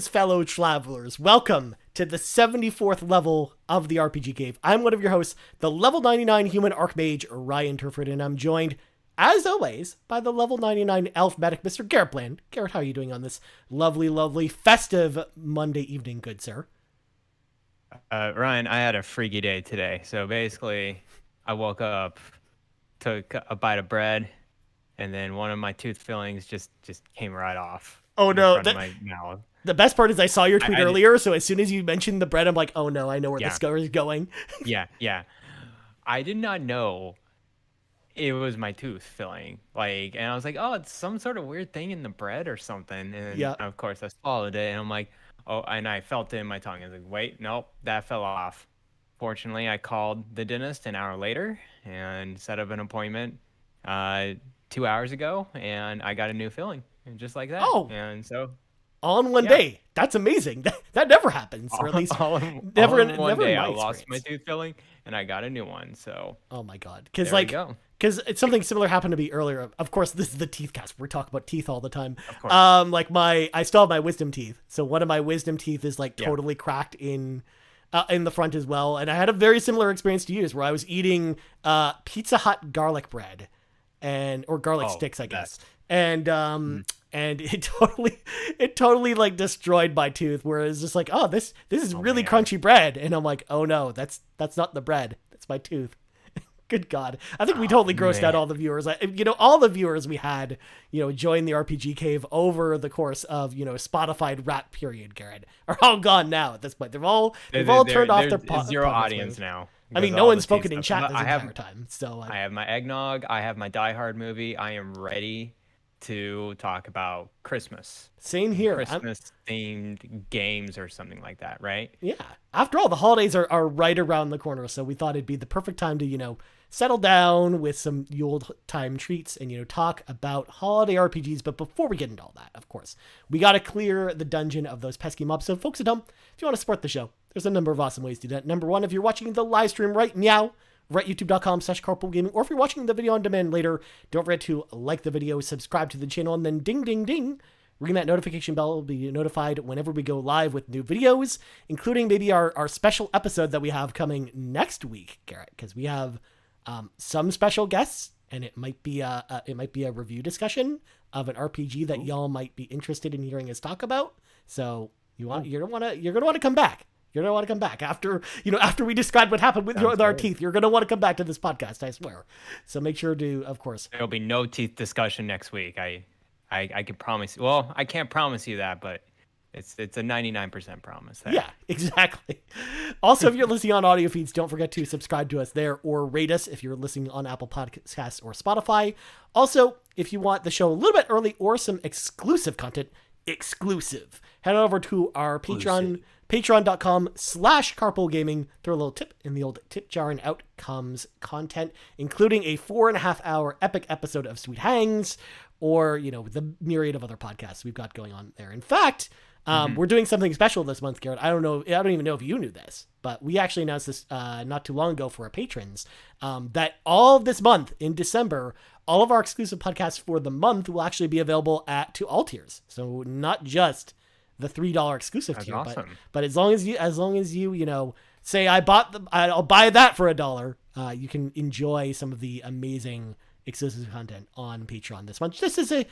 Greetings, fellow travelers. Welcome to the 74th level of the RPG Cave. I'm one of your hosts, the level 99 human archmage, Ryan Turford, and I'm joined, as always, by the level 99 elf medic, Mr. Garret Bland. Garret, how are you doing on this lovely, lovely, festive Monday evening, good sir? Ryan, I had a freaky day today. So basically, I woke up, took a bite of bread, and then one of my tooth fillings just came right off. Oh no, Front of my mouth. The best part is I saw your tweet I earlier, so as soon as you mentioned the bread, I'm like, oh no, I know where this is going. Yeah. I did not know it was my tooth filling. And I was like, oh, it's some sort of weird thing in the bread or something. And of course, I swallowed it, and I'm like, oh, and I felt it in my tongue. I was like, wait, nope, that fell off. Fortunately, I called the dentist an hour later and set up an appointment 2 hours ago, and I got a new filling, just like that. Oh, and so all in one day. That's amazing. That never happens, or at least never in one day. I lost my tooth filling, and I got a new one. So oh my god, because it's something similar happened to me earlier. Of course, this is the teeth cast. We're talking about teeth all the time. Of course. I still have my wisdom teeth, so one of my wisdom teeth is totally cracked in the front as well. And I had a very similar experience to yours, where I was eating Pizza Hut garlic bread or garlic sticks, I guess. And it totally like destroyed my tooth, where it's just like, oh, this is really crunchy bread. And I'm like, oh no, that's not the bread. That's my tooth. Good God. I think we totally grossed out all the viewers. All the viewers we had, join the RPG Cave over the course of, Spotify rap period, Garret, are all gone now at this point. They've all turned off their zero audience now. I mean, no one's spoken in chat this entire time. So I have my eggnog. I have my Die Hard movie. I am ready to talk about Christmas. Same here. Christmas themed games or something like that, right? Yeah. After all, the holidays are right around the corner, so we thought it'd be the perfect time to, settle down with some Yule time treats and, talk about holiday RPGs. But before we get into all that, of course, we got to clear the dungeon of those pesky mobs. So folks at home, if you want to support the show, there's a number of awesome ways to do that. Number one, if you're watching the live stream right now, we're at youtube.com/carpoolgaming, or if you're watching the video on demand later, don't forget to like the video, subscribe to the channel, and then ding, ding, ding, ring that notification bell to be notified whenever we go live with new videos, including maybe our special episode that we have coming next week, Garret, because we have some special guests, and it might be a review discussion of an RPG that y'all might be interested in hearing us talk about. So you're gonna want to come back. You're going to want to come back after we describe what happened with our teeth. You're going to want to come back to this podcast, I swear. So make sure to, of course. There'll be no teeth discussion next week. I can promise. Well, I can't promise you that, but it's a 99% promise. There. Yeah, exactly. Also, if you're listening on audio feeds, don't forget to subscribe to us there or rate us if you're listening on Apple Podcasts or Spotify. Also, if you want the show a little bit early or some exclusive content, head over to our Patreon. Patreon.com/carpoolgaming. Throw a little tip in the old tip jar, and out comes content, including a 4.5-hour epic episode of Sweet Hangs, or, the myriad of other podcasts we've got going on there. In fact, we're doing something special this month, Garret. I don't even know if you knew this, but we actually announced this not too long ago for our patrons, that all of this month in December, all of our exclusive podcasts for the month will actually be available to all tiers. So not just the $3 exclusive tier, awesome. but as long as you say I'll buy that for $1, you can enjoy some of the amazing exclusive content on Patreon this month. This is a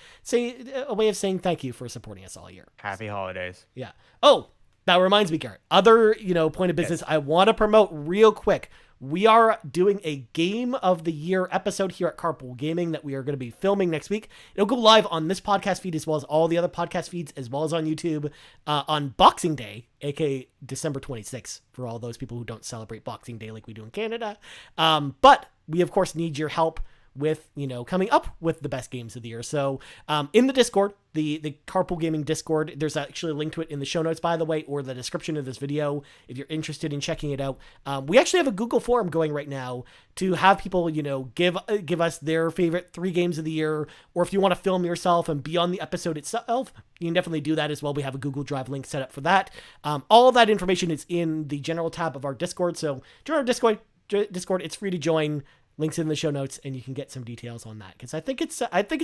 way of saying thank you for supporting us all year. Happy holidays. Yeah. Oh, that reminds me, Garret. Other point of business I want to promote real quick. We are doing a Game of the Year episode here at Carpool Gaming that we are going to be filming next week. It'll go live on this podcast feed as well as all the other podcast feeds, as well as on YouTube on Boxing Day, aka December 26th, for all those people who don't celebrate Boxing Day like we do in Canada. But we, of course, need your help with, coming up with the best games of the year. So in the Discord, the Carpool Gaming Discord, there's actually a link to it in the show notes, by the way, or the description of this video if you're interested in checking it out. We actually have a Google form going right now to have people, give us their favorite 3 games of the year, or if you want to film yourself and be on the episode itself, you can definitely do that as well. We have a Google Drive link set up for that. All of that information is in the general tab of our Discord. So join our Discord. It's free to join. Links in the show notes, and you can get some details on that, because I think it's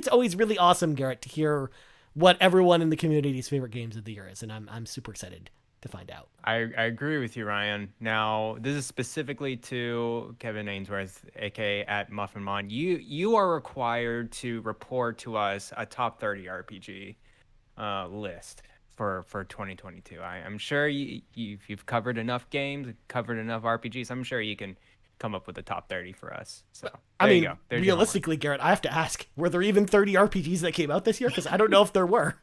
always really awesome, Garret, to hear what everyone in the community's favorite games of the year is, and I'm super excited to find out. I agree with you, Ryan. Now, this is specifically to Kevin Ainsworth, aka at MuffinMon. You are required to report to us a top 30 RPG list for 2022. I'm sure you've covered enough games, covered enough RPGs. I'm sure you can come up with a top 30 for us. So I mean, realistically, Garrett, I have to ask, were there even 30 RPGs that came out this year? Because I don't know if there were.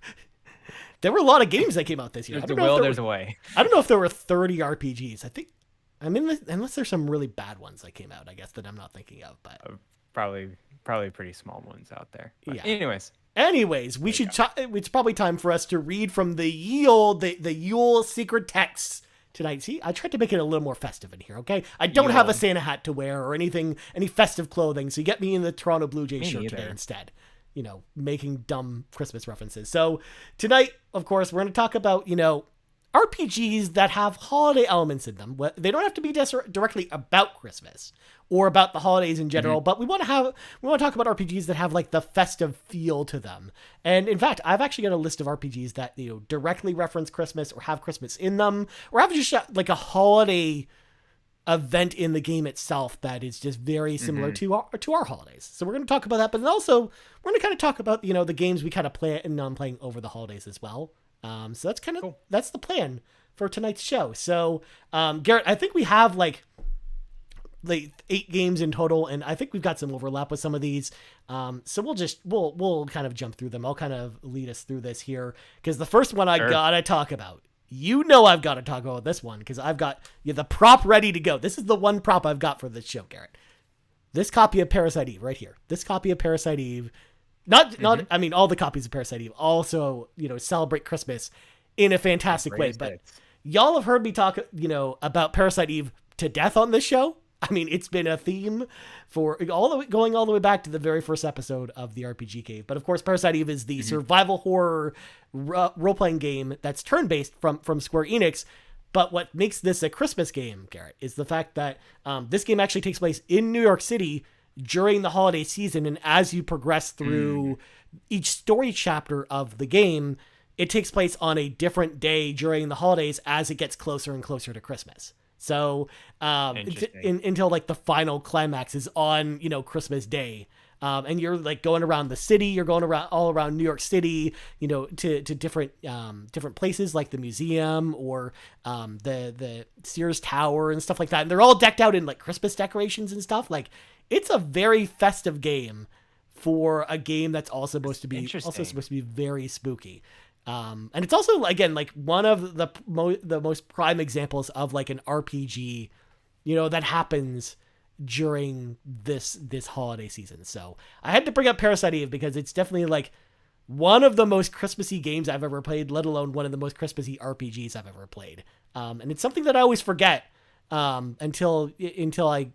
There were a lot of games that came out this year. There's a will, there's a way. I don't know if there were 30 RPGs. I mean, unless there's some really bad ones that came out, I guess, that I'm not thinking of. But probably pretty small ones out there. But yeah. Anyways, it's probably time for us to read from the Yule secret texts tonight. See, I tried to make it a little more festive in here, okay? I don't have a Santa hat to wear or any festive clothing, so you get me in the Toronto Blue Jays shirt today instead. Making dumb Christmas references. So tonight, of course, we're going to talk about, RPGs that have holiday elements in them. They don't have to be directly about Christmas or about the holidays in general, but we want to talk about RPGs that have like the festive feel to them. And in fact, I've actually got a list of RPGs that, directly reference Christmas or have Christmas in them or have just like a holiday event in the game itself that is just very similar to our holidays. So we're going to talk about that, but then also we're going to kind of talk about, the games we kind of play and playing over the holidays as well. So that's kind of, that's the plan for tonight's show. So, Garrett, I think we have like 8 games in total, and I think we've got some overlap with some of these. So we'll kind of jump through them. I'll kind of lead us through this here, because the first one I gotta talk about. I've got to talk about this one because I've got the prop ready to go. This is the one prop I've got for this show, Garrett. This copy of Parasite Eve right here. This copy of Parasite Eve, I mean, all the copies of Parasite Eve also, celebrate Christmas in a fantastic way. But y'all have heard me talk, about Parasite Eve to death on this show. I mean, it's been a theme for going all the way back to the very first episode of the RPG Cave. But of course, Parasite Eve is the survival horror role-playing game that's turn-based from Square Enix. But what makes this a Christmas game, Garrett, is the fact that this game actually takes place in New York City during the holiday season. And as you progress through each story chapter of the game, it takes place on a different day during the holidays as it gets closer and closer to Christmas. So until like the final climax is on, Christmas Day. And you're like going around the city, you're going around all around New York City, to different places like the museum or the Sears Tower and stuff like that. And they're all decked out in like Christmas decorations and stuff. Like, it's a very festive game for a game that's also supposed to be very spooky. And it's also, again, like one of the most prime examples of like an RPG, that happens during this holiday season. So I had to bring up Parasite Eve because it's definitely like one of the most Christmassy games I've ever played, let alone one of the most Christmassy RPGs I've ever played. And it's something that I always forget until I,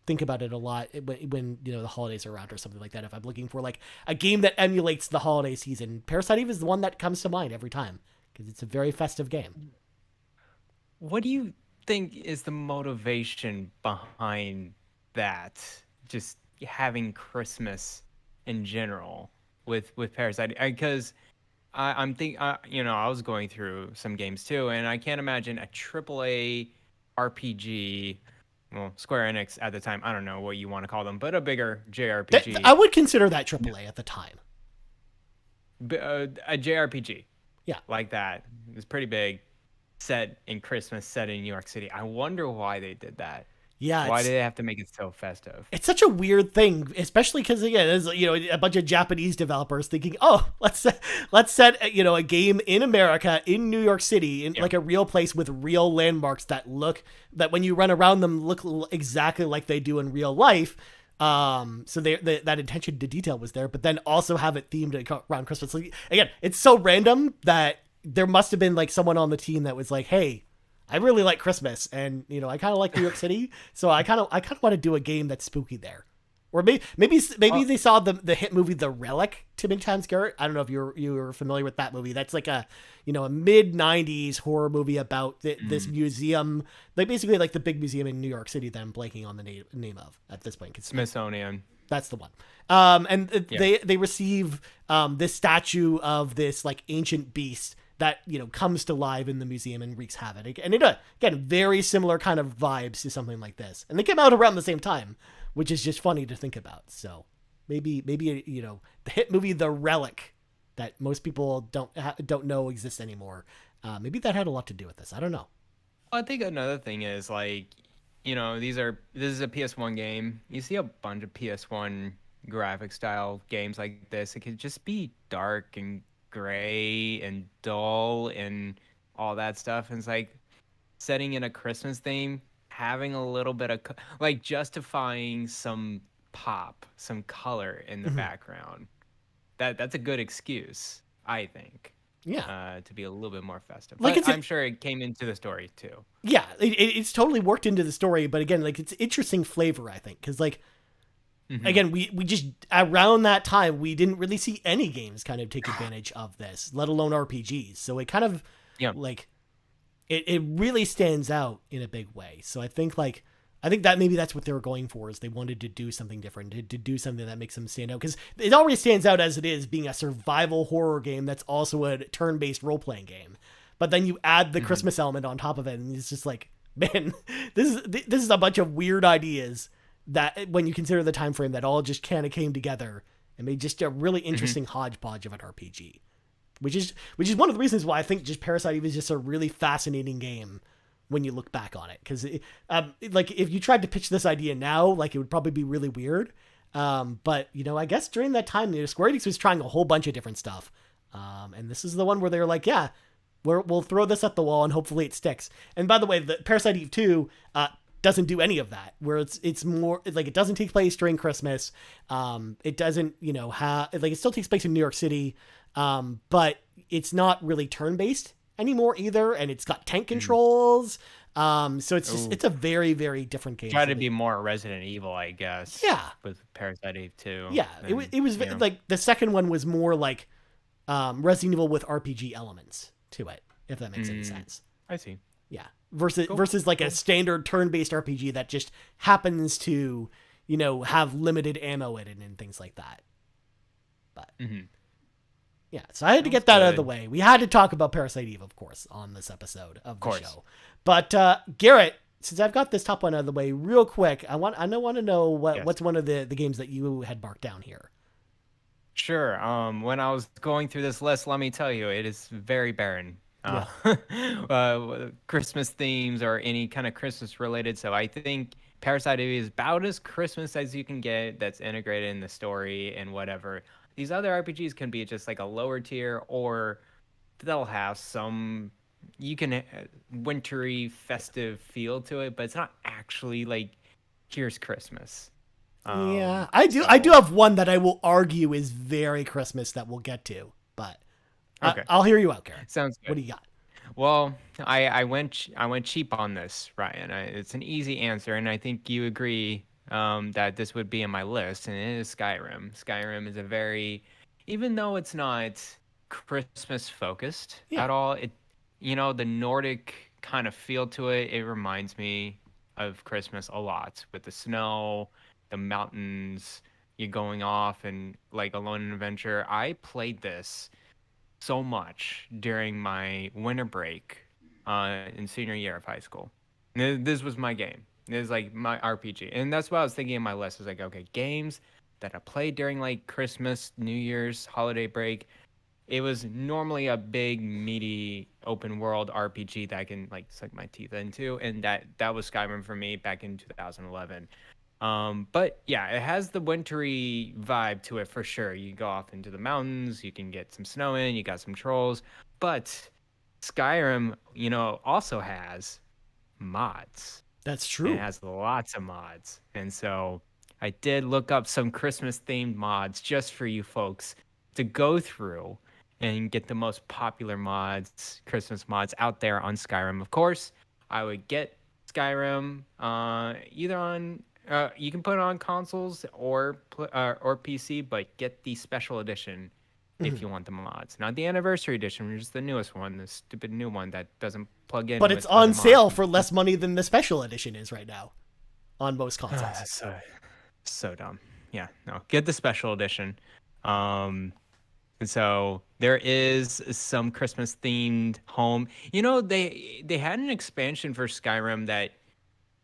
think about it a lot when the holidays are around or something like that. If I'm looking for like a game that emulates the holiday season, Parasite Eve is the one that comes to mind every time because it's a very festive game. What do you think is the motivation behind that? Just having Christmas in general with Parasite, because I was going through some games too, and I can't imagine a AAA RPG. Well, Square Enix at the time, I don't know what you want to call them, but a bigger JRPG. I would consider that AAA at the time. A JRPG. Yeah. Like that. It's pretty big, set in Christmas, set in New York City. I wonder why they did that. Yeah. Why did they have to make it so festive? It's such a weird thing, especially because, again, there's, a bunch of Japanese developers thinking, oh, let's set, a game in America, in New York City, in like a real place with real landmarks that when you run around them look exactly like they do in real life. So that attention to detail was there, but then also have it themed around Christmas. Like, again, it's so random that there must have been like someone on the team that was like, hey, I really like Christmas, and I kind of like New York City, so I kind of want to do a game that's spooky there. Or maybe they saw the hit movie The Relic too many times, Garrett. I don't know if you were familiar with that movie. That's like a mid '90s horror movie about this museum, like basically like the big museum in New York City that I'm blanking on the name of at this point. Smithsonian. That's the one. They receive this statue of this like ancient beast that comes to life in the museum and wreaks havoc. And it again, very similar kind of vibes to something like this. And they came out around the same time, which is just funny to think about. So maybe the hit movie The Relic that most people don't know exists anymore. Maybe that had a lot to do with this. I don't know. I think another thing is like, this is a PS1 game. You see a bunch of PS1 graphic style games like this. It could just be dark and gray and dull and all that stuff. And it's like setting in a Christmas theme, having a little bit of like justifying some pop, some color in the background. That's a good excuse, I think. Yeah. To be a little bit more festive. Like but I'm sure it came into the story too. Yeah, it's totally worked into the story, but again, like it's interesting flavor, I think, because like again, we just around that time we didn't really see any games kind of take advantage of this, let alone RPGs. So it kind of like it really stands out in a big way. So I think that maybe that's what they were going for, is they wanted to do something different, to do something that makes them stand out, because it already stands out as it is being a survival horror game that's also a turn-based role-playing game. But then you add the Christmas element on top of it, and it's just like, man, this is a bunch of weird ideas that, when you consider the time frame, that all just kind of came together and made just a really interesting hodgepodge of an RPG, which is one of the reasons why I think just Parasite Eve is just a really fascinating game when you look back on it. Because like if you tried to pitch this idea now, like it would probably be really weird. But I guess during that time, Square Enix was trying a whole bunch of different stuff. And this is the one where they're like, yeah, we'll throw this at the wall and hopefully it sticks. And by the way, the Parasite Eve 2 doesn't do any of that, where it's more like it doesn't take place during Christmas. It doesn't, have like, it still takes place in New York City. But it's not really turn-based anymore either, and it's got tank controls. So it's a very, very different game. Try to be more Resident Evil, I guess. Yeah. With Parasite Eve 2. Yeah, it was like the second one was more like Resident Evil with RPG elements to it, if that makes any sense. I see. Yeah. Versus like a standard turn-based RPG that just happens to, have limited ammo in it and things like that. But yeah, so I had to get that out of the way. We had to talk about Parasite Eve, of course, on this episode of the show. But Garrett, since I've got this top one out of the way real quick, I want to know what's one of the games that you had marked down here. Sure. When I was going through this list, let me tell you, it is very barren. Christmas themes or any kind of Christmas related. So I think Parasite Eve is about as Christmas as you can get, that's integrated in the story and whatever. These other RPGs can be just like a lower tier, or they'll have some wintry, festive feel to it, but it's not actually like, here's Christmas. Yeah, I do have one that I will argue is very Christmas that we'll get to, but okay. I'll hear you out, Garrett. Sounds good. What do you got? Well, I went cheap on this, Ryan. It's an easy answer, and I think you agree that this would be in my list, and it is Skyrim. Skyrim is a very, even though it's not Christmas focused at all, the Nordic kind of feel to it, it reminds me of Christmas a lot, with the snow, the mountains, you going off and like alone in adventure. I played this so much during my winter break in senior year of high school. This was my game. It was like my RPG. And that's what I was thinking in my list. I was like, okay, games that I played during like Christmas, New Year's, holiday break. It was normally a big, meaty, open world RPG that I can like suck my teeth into. And that was Skyrim for me back in 2011. But yeah, it has the wintry vibe to it for sure. You go off into the mountains, you can get some snow in, you got some trolls. But Skyrim, also has mods. That's true. It has lots of mods. And so I did look up some Christmas themed mods just for you folks to go through and get the most popular mods, Christmas mods out there on Skyrim. Of course, I would get Skyrim either on You can put it on consoles or PC, but get the special edition if you want the mods. Not the anniversary edition, which is the newest one, the stupid new one that doesn't plug in. But it's on sale for less money than the special edition is right now on most consoles. So dumb. Yeah, no, get the special edition. And so there is some Christmas themed home. They had an expansion for Skyrim that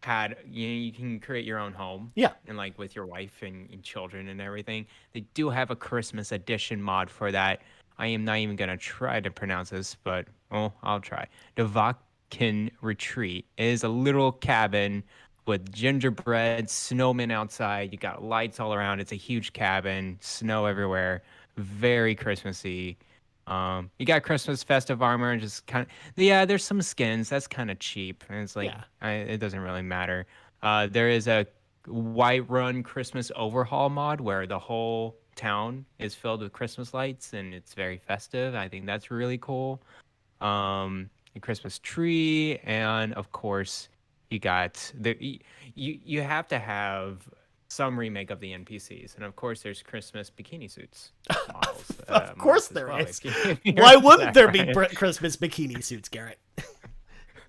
had you can create your own home. Yeah. And like with your wife and children and everything. They do have a Christmas edition mod for that. I am not even gonna try to pronounce this, but I'll try. Devakin Retreat is a little cabin with gingerbread, snowmen outside. You got lights all around. It's a huge cabin, snow everywhere. Very Christmassy. You got Christmas festive armor, just kind of there's some skins. That's kind of cheap, and it's like it doesn't really matter. There is a Whiterun Christmas overhaul mod where the whole town is filled with Christmas lights, and it's very festive. I think that's really cool. A Christmas tree, and of course, you got you have to have some remake of the NPCs, and of course there's Christmas bikini suits models. Of course there is. Why wouldn't there be Christmas bikini suits, Garrett?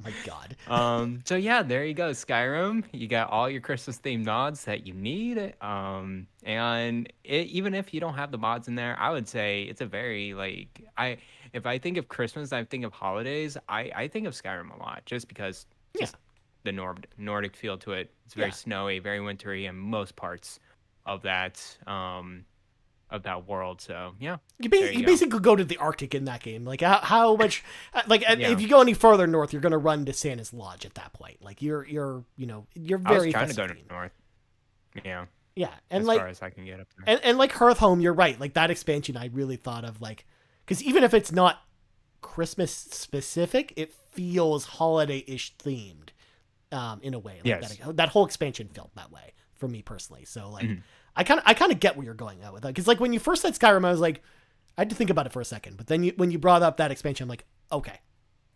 My God. So yeah, there you go, Skyrim. You got all your Christmas themed mods that you need. And even if you don't have the mods in there, I would say it's a very if I think of Christmas, I think of holidays. I think of Skyrim a lot, just because the Nordic feel to it. It's very snowy, very wintry in most parts of that world. So yeah, you basically go to the Arctic in that game. Like how much? If you go any further north, you're gonna run to Santa's Lodge at that point. Like you're very. I was trying to go to north. Yeah. Yeah, and as far as I can get up there. And like Hearthhome, you're right. Like that expansion, I really thought of because even if it's not Christmas specific, it feels holiday-ish themed. In a way, that whole expansion felt that way for me personally. So I kind of get where you're going at with that, because like when you first said Skyrim, I was like, I had to think about it for a second, but then when you brought up that expansion, I'm like, okay,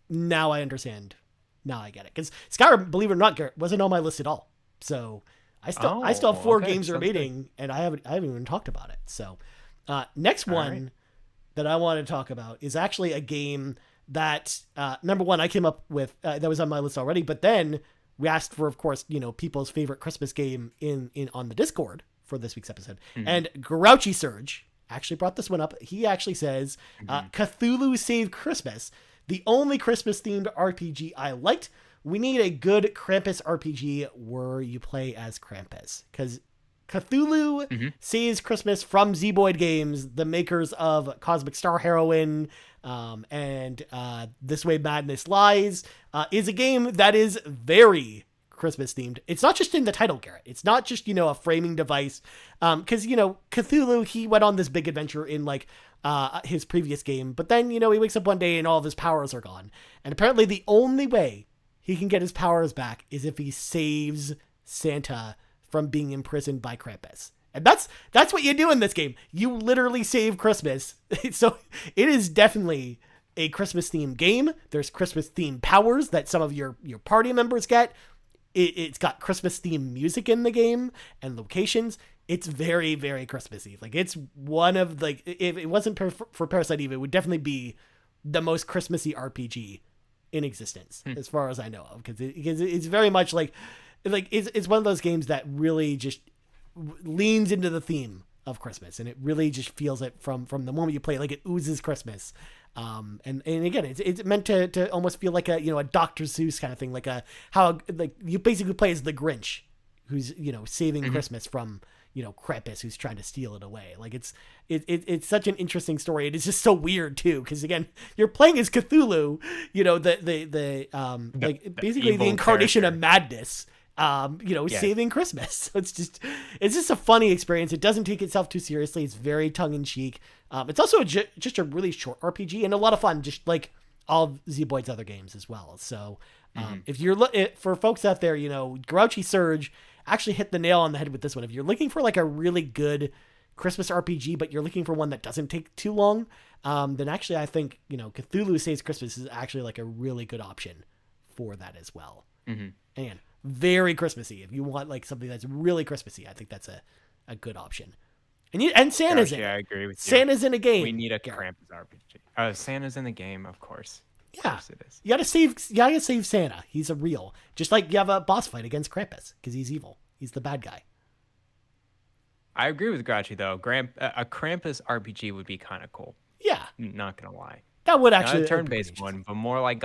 now I understand, now I get it, because Skyrim, believe it or not, Garrett, wasn't on my list at all. So I still have 4 games remaining, and I haven't even talked about it. So next one that I want to talk about is actually a game that number one I came up with that was on my list already, but then we asked for, of course, people's favorite Christmas game in on the Discord for this week's episode. And Grouchy Surge actually brought this one up. He actually says, Cthulhu Save Christmas, the only Christmas themed RPG I liked. We need a good Krampus RPG where you play as Krampus, because Cthulhu Saves Christmas from Zeboyd Games, the makers of Cosmic Star Heroine, and This Way Madness Lies, is a game that is very Christmas themed. It's not just in the title, Garrett. It's not just, a framing device. Because, Cthulhu, he went on this big adventure in his previous game, but then, he wakes up one day and all of his powers are gone. And apparently the only way he can get his powers back is if he saves Santa from being imprisoned by Krampus. And that's what you do in this game. You literally save Christmas. So it is definitely a Christmas themed game. There's Christmas themed powers that some of your party members get. It's got Christmas themed music in the game and locations. It's very, very Christmassy. It's one of if it wasn't for Parasite Eve, it would definitely be the most Christmassy RPG in existence, as far as I know of, because it's very much it's one of those games that really just leans into the theme of Christmas, and it really just feels it from the moment you play. It oozes Christmas. And again, it's meant to almost feel like a Dr. Seuss kind of thing, how you basically play as the Grinch, who's saving Christmas from Krampus, who's trying to steal it away. It's such an interesting story, and it's just so weird too, because again, you're playing as Cthulhu, basically the incarnation of madness. Saving Christmas. So it's just a funny experience. It doesn't take itself too seriously. It's very tongue in cheek. It's also just a really short RPG and a lot of fun, just like all of Zeboyd's other games as well. So if you're for folks out there, Grouchy Surge actually hit the nail on the head with this one. If you're looking for a really good Christmas RPG, but you're looking for one that doesn't take too long, then actually I think Cthulhu Saves Christmas is actually a really good option for that as well. And very Christmassy. If you want like something that's really Christmassy, I think that's a good option. And Santa's in it. I agree with you. Santa's in a game. We need a Krampus RPG. Santa's in the game, of course. Yeah, of course it is. You gotta save Santa. He's a real. Just like you have a boss fight against Krampus because he's evil. He's the bad guy. I agree with Grouchy though. A Krampus RPG would be kind of cool. Yeah, not gonna lie. That would actually not a turn-based one, but more like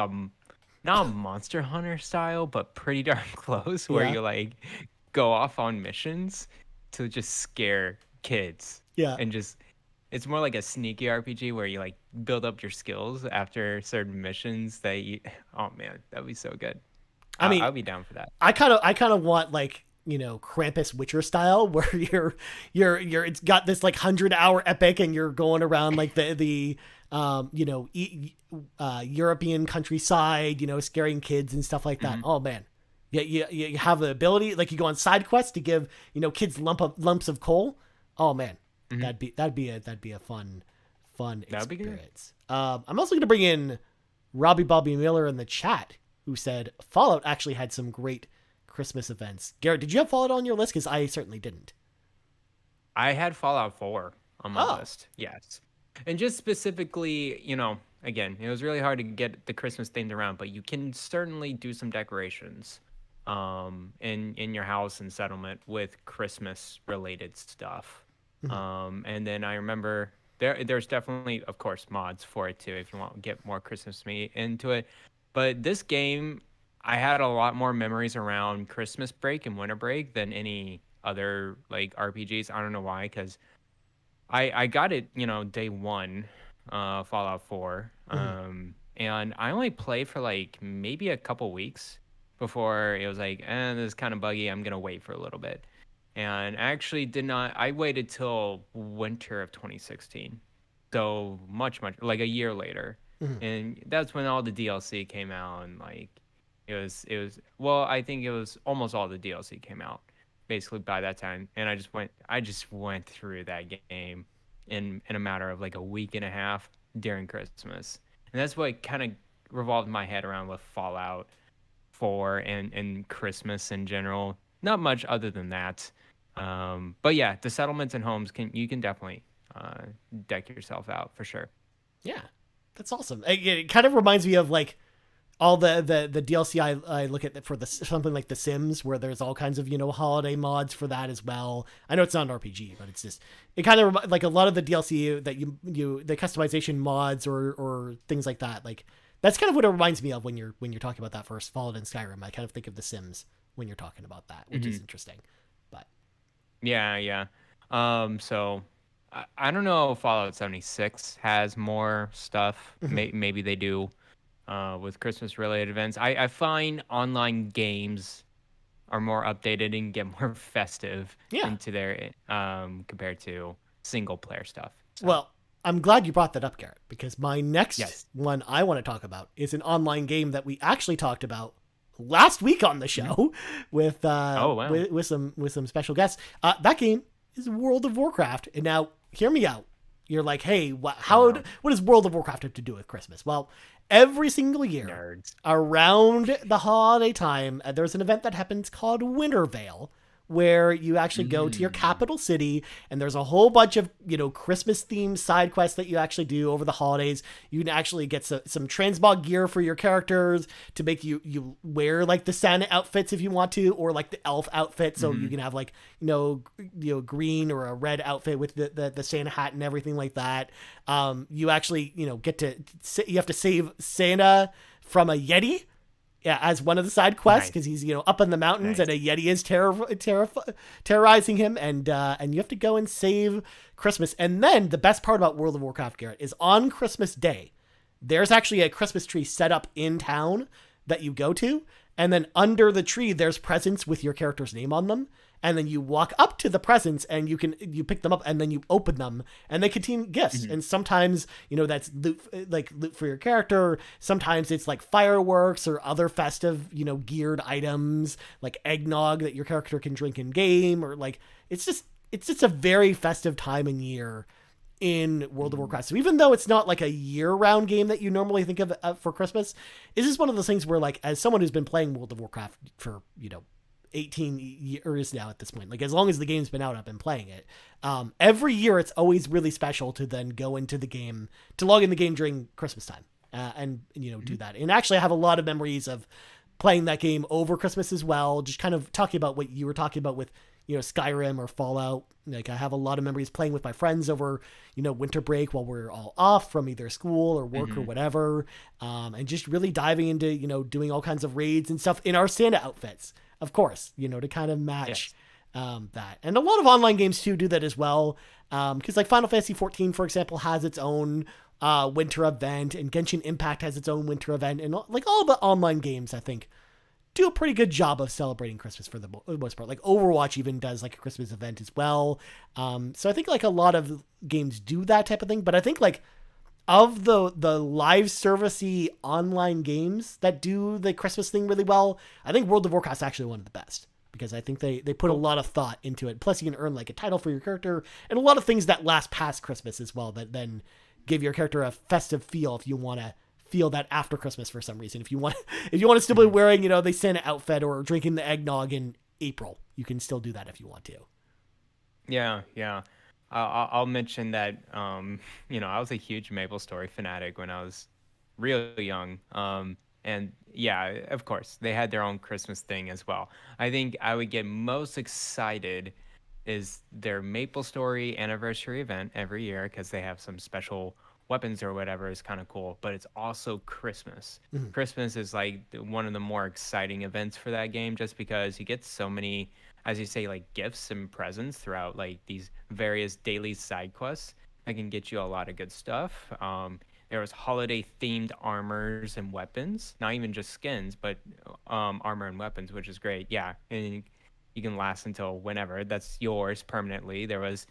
not a Monster Hunter style, but pretty darn close, where you like go off on missions to just scare kids. Yeah, and just. It's more like a sneaky RPG where you like build up your skills after certain missions that you. Oh man, that'd be so good. I mean, I'll be down for that. I kind of want like Krampus Witcher style where you're it's got this like 100-hour epic and you're going around like the European countryside, scaring kids and stuff like that. Mm-hmm. Oh man, you have the ability like you go on side quests to give kids lumps of coal. Oh man. Mm-hmm. That'd be a fun experience. I'm also going to bring in Robby Bobby Miller in the chat, who said Fallout actually had some great Christmas events. Garrett, did you have Fallout on your list? Because I certainly didn't. I had Fallout 4 on my list. Yes, and just specifically, again, it was really hard to get the Christmas themed around, but you can certainly do some decorations, in your house and settlement with Christmas related stuff. And then I remember there's definitely, of course, mods for it too if you want to get more Christmas into it. But this game, I had a lot more memories around Christmas break and winter break than any other like RPGs. I don't know why, because I got it, day one, Fallout 4, and I only played for like maybe a couple weeks before it was like, this is kind of buggy. I'm gonna wait for a little bit. And actually I waited till winter of 2016. So much, like a year later. Mm-hmm. And that's when all the DLC came out and like, it was, I think it was almost all the DLC came out basically by that time. And I just went through that game in a matter of like a week and a half during Christmas. And that's what kind of revolved my head around with Fallout 4 and Christmas in general. Not much other than that. But yeah, the settlements and homes you can definitely deck yourself out for sure. Yeah, that's awesome. It kind of reminds me of like all the DLC I look at for something like The Sims, where there's all kinds of holiday mods for that as well. I know it's not an RPG, but it's just it kind of like a lot of the DLC that the customization mods or things like that. Like that's kind of what it reminds me of when you're talking about that first Fallout and Skyrim. I kind of think of The Sims when you're talking about that, which is interesting. But yeah. So I don't know if Fallout 76 has more stuff. Maybe they do with Christmas related events. I find online games are more updated and get more festive into their compared to single player stuff. So. Well, I'm glad you brought that up, Garrett, because my next one I want to talk about is an online game that we actually talked about last week on the show with with some special guests. That game is World of Warcraft. And now hear me out. You're like, hey, what does World of Warcraft have to do with Christmas? Well, every single year around the holiday time, there's an event that happens called Wintervale, where you actually go to your capital city and there's a whole bunch of, Christmas themed side quests that you actually do over the holidays. You can actually get some transmog gear for your characters to make you wear like the Santa outfits if you want to, or like the elf outfit. So you can have like, green or a red outfit with the Santa hat and everything like that. You actually, you have to save Santa from a Yeti. Yeah, as one of the side quests, because he's up in the mountains and a Yeti is terrorizing him, and you have to go and save Christmas. And then the best part about World of Warcraft, Garrett, is on Christmas Day, there's actually a Christmas tree set up in town that you go to, and then under the tree there's presents with your character's name on them. And then you walk up to the presents and you pick them up and then you open them and they contain gifts. And sometimes, that's loot for your character. Sometimes it's like fireworks or other festive, geared items like eggnog that your character can drink in game, or like, it's just a very festive time in year in World of Warcraft. So even though it's not like a year-round game that you normally think of for Christmas, this is one of those things where, like, as someone who's been playing World of Warcraft for, 18 years now at this point, like as long as the game's been out, I've been playing it. Every year it's always really special to then go into the game, to log in the game during Christmas time, and do that. And actually I have a lot of memories of playing that game over Christmas as well, just kind of talking about what you were talking about with Skyrim or Fallout. Like I have a lot of memories playing with my friends over, winter break while we're all off from either school or work or whatever. And just really diving into, doing all kinds of raids and stuff in our Santa outfits, of course, to kind of match that. And a lot of online games too do that as well. Cause like Final Fantasy 14, for example, has its own winter event, and Genshin Impact has its own winter event, and like all the online games, I think, do a pretty good job of celebrating Christmas for the most part. Like Overwatch even does like a Christmas event as well. So I think like a lot of games do that type of thing, but I think like of the live servicey online games that do the Christmas thing really well, I think World of Warcraft is actually one of the best, because I think they put a lot of thought into it. Plus you can earn like a title for your character and a lot of things that last past Christmas as well, that then give your character a festive feel if you want to feel that after Christmas for some reason. If you want to still be wearing, the Santa outfit or drinking the eggnog in April, you can still do that if you want to. Yeah. I'll mention that, I was a huge MapleStory fanatic when I was real young. And yeah, of course, they had their own Christmas thing as well. I think I would get most excited is their MapleStory anniversary event every year, because they have some special weapons or whatever is kind of cool, but it's also Christmas. Christmas is like one of the more exciting events for that game, just because you get so many, as you say, like gifts and presents throughout like these various daily side quests that can get you a lot of good stuff. There was holiday themed armors and weapons, not even just skins, but armor and weapons, which is great. Yeah, and you can last until whenever. That's yours permanently. There was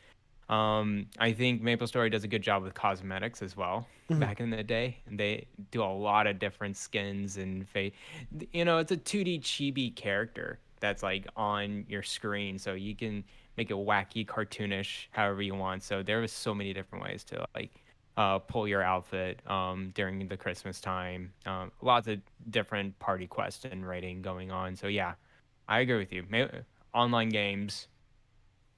I think MapleStory does a good job with cosmetics as well. Back in the day, they do a lot of different skins and it's a 2D chibi character that's like on your screen, so you can make it wacky, cartoonish, however you want. So there was so many different ways to like pull your outfit during the Christmas time. Lots of different party quests and raiding going on. So yeah, I agree with you. Online games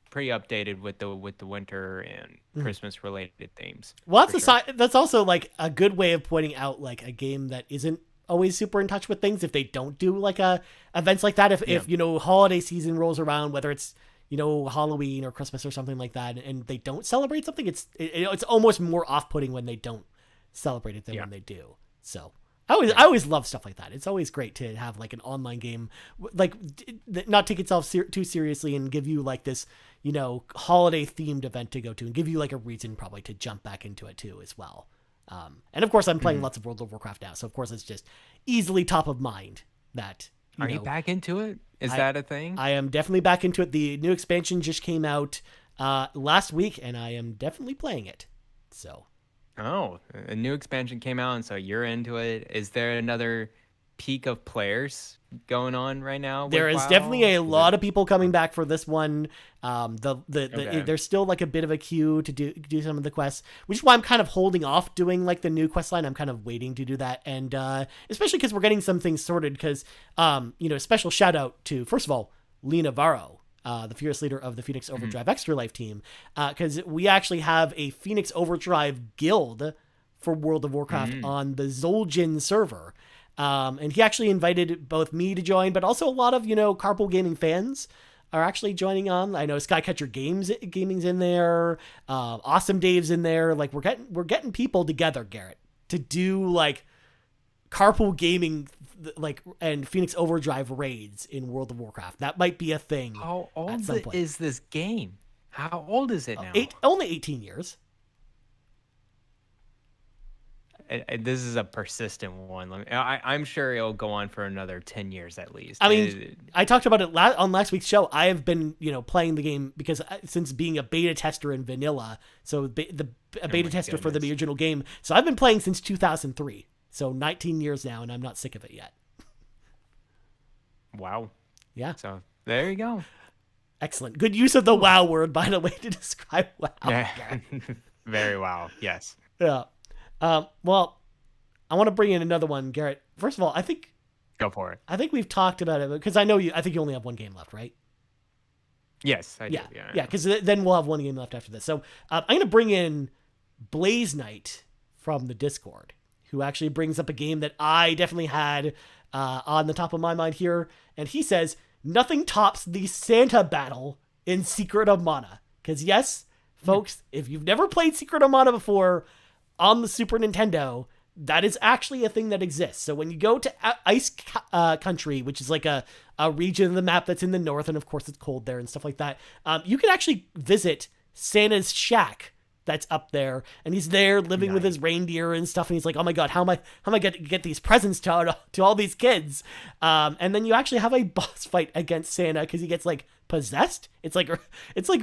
pretty updated with the winter and Christmas related themes. Well, that's also like a good way of pointing out like a game that isn't always super in touch with things if they don't do like events like that. If holiday season rolls around, whether it's Halloween or Christmas or something like that, and they don't celebrate something, it's almost more off-putting when they don't celebrate it than when they do. So I always love stuff like that. It's always great to have like an online game, like not take itself too seriously and give you like this, holiday themed event to go to, and give you like a reason probably to jump back into it too as well. And of course I'm playing lots of World of Warcraft now, so of course it's just easily top of mind that. Are you back into it? Is that a thing? I am definitely back into it. The new expansion just came out last week, and I am definitely playing it. So. Oh, a new expansion came out, and so you're into it. Is there another peak of players going on right now? There is definitely a lot of people coming back for this one. There's still like a bit of a queue to do some of the quests, which is why I'm kind of holding off doing like the new quest line. I'm kind of waiting to do that, and especially because we're getting some things sorted. Because special shout out to, first of all, Lee Navarro, the fearless leader of the Phoenix Overdrive Extra Life team, because we actually have a Phoenix Overdrive guild for World of Warcraft on the Zul'jin server. And he actually invited both me to join, but also a lot of, Carpool Gaming fans are actually joining on. I know Skycatcher Gaming's in there. Awesome Dave's in there. Like we're getting people together, Garrett, to do like Carpool Gaming, like, and Phoenix Overdrive raids in World of Warcraft. That might be a thing. How old is this game? How old is it now? Only 18 years. This is a persistent one. I'm sure it'll go on for another 10 years at least. I mean, I talked about it on last week's show. I have been, playing the game because since being a beta tester in vanilla, so a beta tester for the original game. So I've been playing since 2003. So 19 years now, and I'm not sick of it yet. Wow. Yeah. So there you go. Excellent. Good use of the wow word, by the way, to describe WoW. Yeah. Very well. Yes. Yeah. Well, I want to bring in another one, Garrett. First of all, Go for it. I think we've talked about it because I know you. I think you only have one game left, right? Yes, I do. Yeah. Because then we'll have one game left after this. So I'm going to bring in Blaze Knight from the Discord, who actually brings up a game that I definitely had on the top of my mind here, and he says nothing tops the Santa battle in Secret of Mana. Because yes, folks, if you've never played Secret of Mana before on the Super Nintendo, that is actually a thing that exists. So when you go to Ice Country, which is like a region of the map that's in the north, and of course it's cold there and stuff like that, you can actually visit Santa's shack that's up there, and he's there living with his reindeer and stuff, and he's like, oh my god, how am I going to get these presents to all these kids? And then you actually have a boss fight against Santa because he gets like possessed. It's like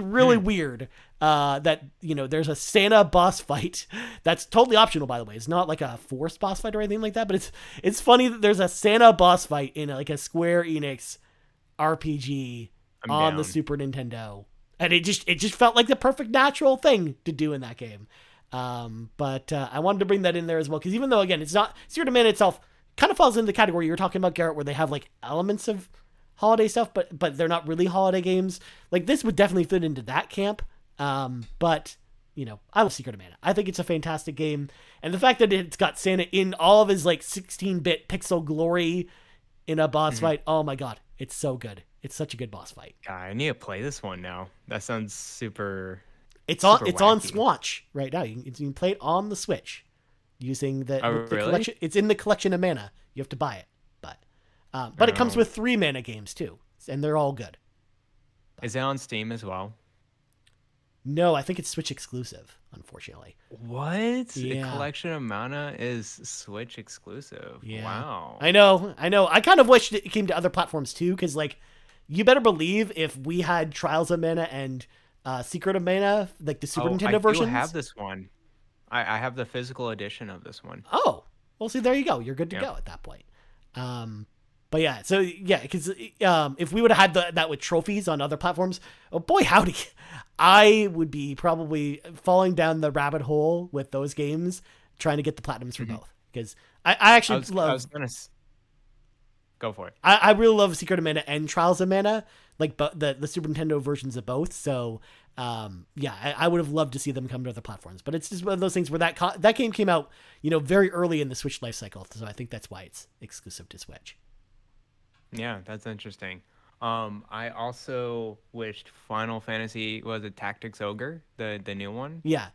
really weird that, you know, there's a Santa boss fight that's totally optional, by the way. It's not like a forced boss fight or anything like that, but it's funny that there's a Santa boss fight in like a Square Enix RPG on the Super Nintendo. And it just felt like the perfect natural thing to do in that game. But I wanted to bring that in there as well, because even though, again, it's not, Secret of Mana itself kind of falls into the category you were talking about, Garrett, where they have like elements of holiday stuff, but they're not really holiday games. Like this would definitely fit into that camp. But you know, I love Secret of Mana. I think it's a fantastic game, and the fact that it's got Santa in all of his like 16-bit pixel glory in a boss fight, oh my god, it's so good. It's such a good boss fight. God, I need to play this one now. That sounds super. It's on Swatch right now. You can play it on the Switch using the collection. It's in the collection of Mana. You have to buy it, but it comes with 3 Mana games too, and they're all good. Is it on Steam as well? No, I think it's Switch exclusive, unfortunately. What? Yeah. A collection of Mana is Switch exclusive. Yeah. Wow. I know. I kind of wish it came to other platforms too, because like, you better believe if we had Trials of Mana and Secret of Mana, like the Super Nintendo versions. I have this one. I have the physical edition of this one. Oh, well, see, there you go. You're good to go at that point. But yeah, so yeah, because if we would have had that with trophies on other platforms, oh boy, howdy, I would be probably falling down the rabbit hole with those games, trying to get the platinums for both. Because I actually love. Go for it. I really love Secret of Mana and Trials of Mana, like the Super Nintendo versions of both. So yeah, I would have loved to see them come to other platforms. But it's just one of those things where that game came out, you know, very early in the Switch life cycle. So I think that's why it's exclusive to Switch. Yeah, that's interesting. I also wished Final Fantasy was a Tactics Ogre, the new one. Yeah.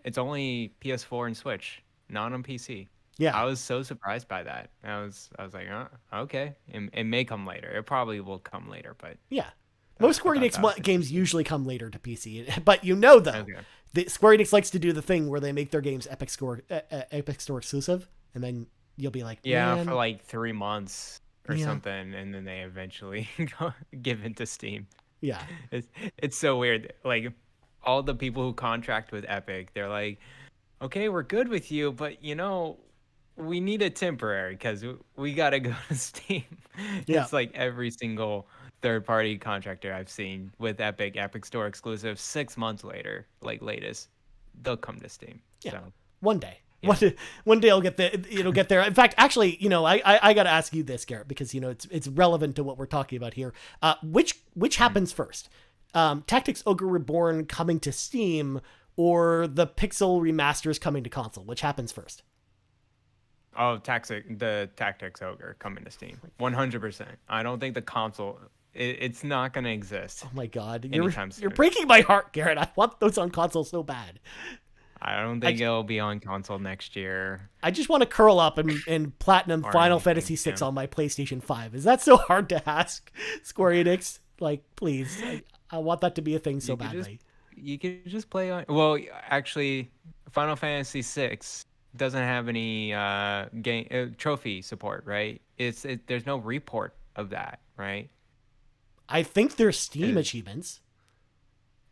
It's only PS4 and Switch, not on PC. Yeah, I was so surprised by that. I was like, okay, it may come later. It probably will come later, but yeah, most Square Enix games usually come later to PC. But you know, though, the Square Enix likes to do the thing where they make their games Epic Store exclusive, and then you'll be like, man, for like 3 months or something, and then they eventually give into Steam. Yeah, it's so weird. Like all the people who contract with Epic, they're like, okay, we're good with you, but you know, we need it temporary because we got to go to Steam. Yeah. It's like every single third-party contractor I've seen with Epic Store exclusive, 6 months later, like latest, they'll come to Steam. Yeah. So, one day. Yeah. One day it'll get there. In fact, actually, you know, I got to ask you this, Garrett, because, you know, it's relevant to what we're talking about here. Which happens first? Tactics Ogre Reborn coming to Steam or the Pixel remasters coming to console? Which happens first? Oh, the Tactics Ogre coming to Steam. 100%. I don't think the console, it's not going to exist. Oh my God. You're breaking my heart, Garrett. I want those on console so bad. I don't think it'll be on console next year. I just want to curl up and platinum Final Fantasy VI on my PlayStation 5. Is that so hard to ask, Square Enix? Like, please. I want that to be a thing so badly. You could just play on... Well, actually, Final Fantasy VI doesn't have any game trophy support, right? There's no report of that, right? I think there's Steam achievements.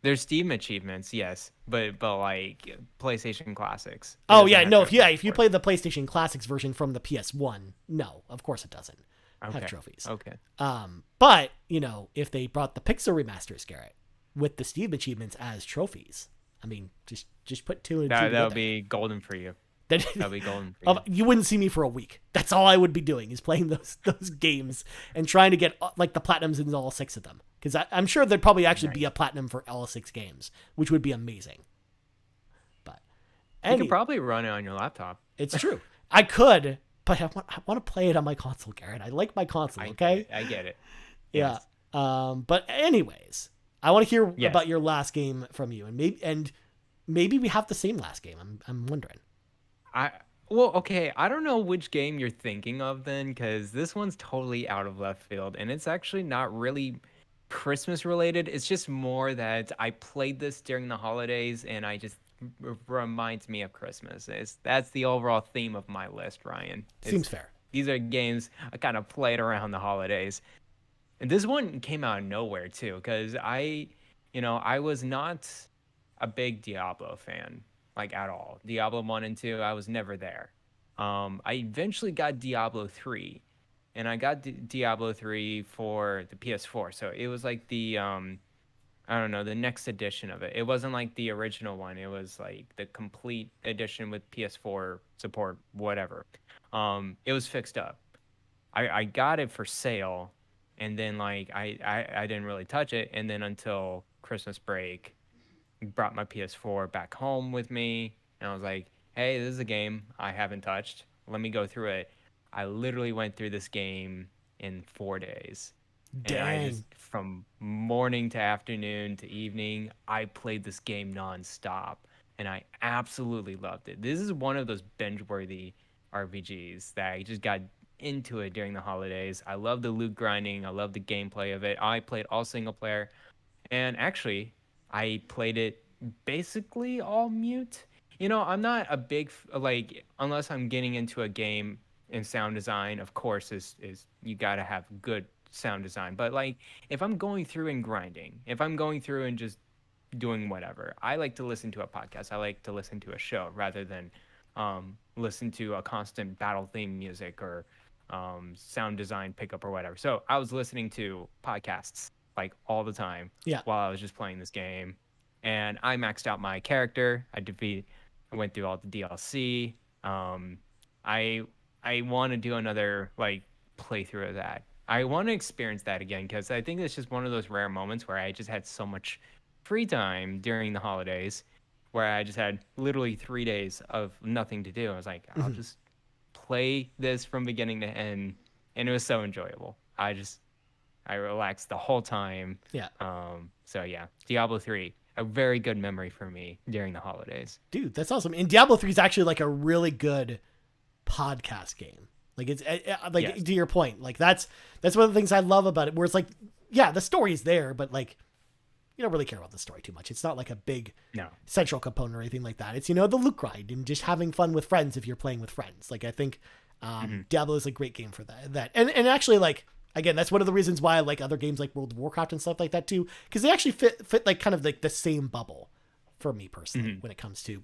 There's Steam achievements, yes, but like PlayStation Classics. Oh yeah, no, if you play the PlayStation Classics version from the PS1, no, of course it doesn't have trophies. Okay. But you know, if they brought the Pixel remasters, Garrett, with the Steam achievements as trophies, I mean, just put 2 and 2 That together. would be golden for you. That'd be golden for you. You wouldn't see me for a week. That's all I would be doing, is playing those games and trying to get like the platinums in all 6 of them. Because I'm sure there'd probably actually be a platinum for all 6 games, which would be amazing. But you could probably run it on your laptop. It's true. I could, but I want to play it on my console, Garrett. I like my console. Okay, I get it. Yes. Yeah. But anyways, I want to hear about your last game from you, and maybe we have the same last game. I'm wondering. Okay, I don't know which game you're thinking of then, because this one's totally out of left field, and it's actually not really Christmas related. It's just more that I played this during the holidays, and it reminds me of Christmas. That's the overall theme of my list, Ryan. Seems fair. These are games I kind of played around the holidays. And this one came out of nowhere too, because I was not a big Diablo fan. Like at all. Diablo 1 and 2, I was never there. I eventually got Diablo 3, and I got Diablo 3 for the PS4. So it was like the the next edition of it. It wasn't like the original one. It was like the complete edition with PS4 support, whatever. It was fixed up. I got it for sale, and then like I didn't really touch it, and then until Christmas break, brought my PS4 back home with me, and I was like, hey, this is a game I haven't touched. Let me go through it. I literally went through this game in 4 days. Dang. And from morning to afternoon to evening, I played this game nonstop, and I absolutely loved it. This is one of those binge-worthy RPGs that I just got into it during the holidays. I love the loot grinding. I love the gameplay of it. I played all single player, and actually, I played it basically all mute. I'm not a big, unless I'm getting into a game in sound design, of course, is you got to have good sound design. But like, if I'm going through and grinding, if I'm going through and just doing whatever, I like to listen to a podcast. I like to listen to a show rather than listen to a constant battle theme music or sound design pickup or whatever. So I was listening to podcasts like all the time while I was just playing this game, and I maxed out my character. I went through all the DLC. I want to do another like playthrough of that. I want to experience that again, because I think it's just one of those rare moments where I just had so much free time during the holidays, where I just had literally 3 days of nothing to do. I was like, I'll just play this from beginning to end, and it was so enjoyable. I relaxed the whole time. Yeah. So yeah, Diablo 3, a very good memory for me during the holidays. Dude, that's awesome. And Diablo 3 is actually like a really good podcast game. Like it's like to your point, like that's one of the things I love about it, where it's like, yeah, the story's there, but like you don't really care about the story too much. It's not like a big central component or anything like that. It's, the loot grind and just having fun with friends if you're playing with friends. Like I think Diablo is a great game for that. And actually, like, again, that's one of the reasons why I like other games like World of Warcraft and stuff like that too, because they actually fit like kind of like the same bubble for me personally when it comes to,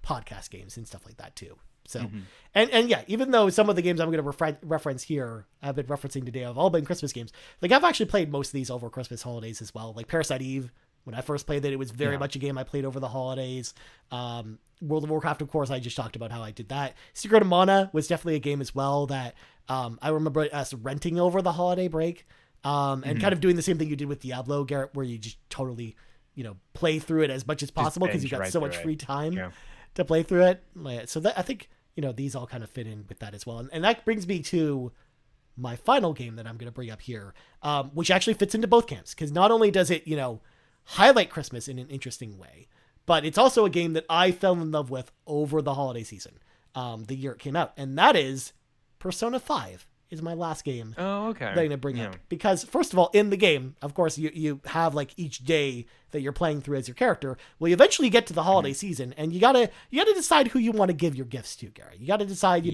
podcast games and stuff like that too. So, and yeah, even though some of the games I'm going to reference here, I've been referencing today, have all been Christmas games. Like I've actually played most of these over Christmas holidays as well. Like Parasite Eve, when I first played it was very much a game I played over the holidays. World of Warcraft, of course, I just talked about how I did that. Secret of Mana was definitely a game as well that I remember us renting over the holiday break, and kind of doing the same thing you did with Diablo, Garrett, where you just totally, play through it as much as possible because you've got so much free time to play through it. So that, I think, these all kind of fit in with that as well. And that brings me to my final game that I'm going to bring up here, which actually fits into both camps, because not only does it, highlight Christmas in an interesting way, but it's also a game that I fell in love with over the holiday season, the year it came out. And that is Persona 5 is my last game that I'm going to bring up. Because first of all, in the game, of course, you have like each day that you're playing through as your character. Well, you eventually get to the holiday season, and you gotta decide who you want to give your gifts to, Gary. You gotta decide,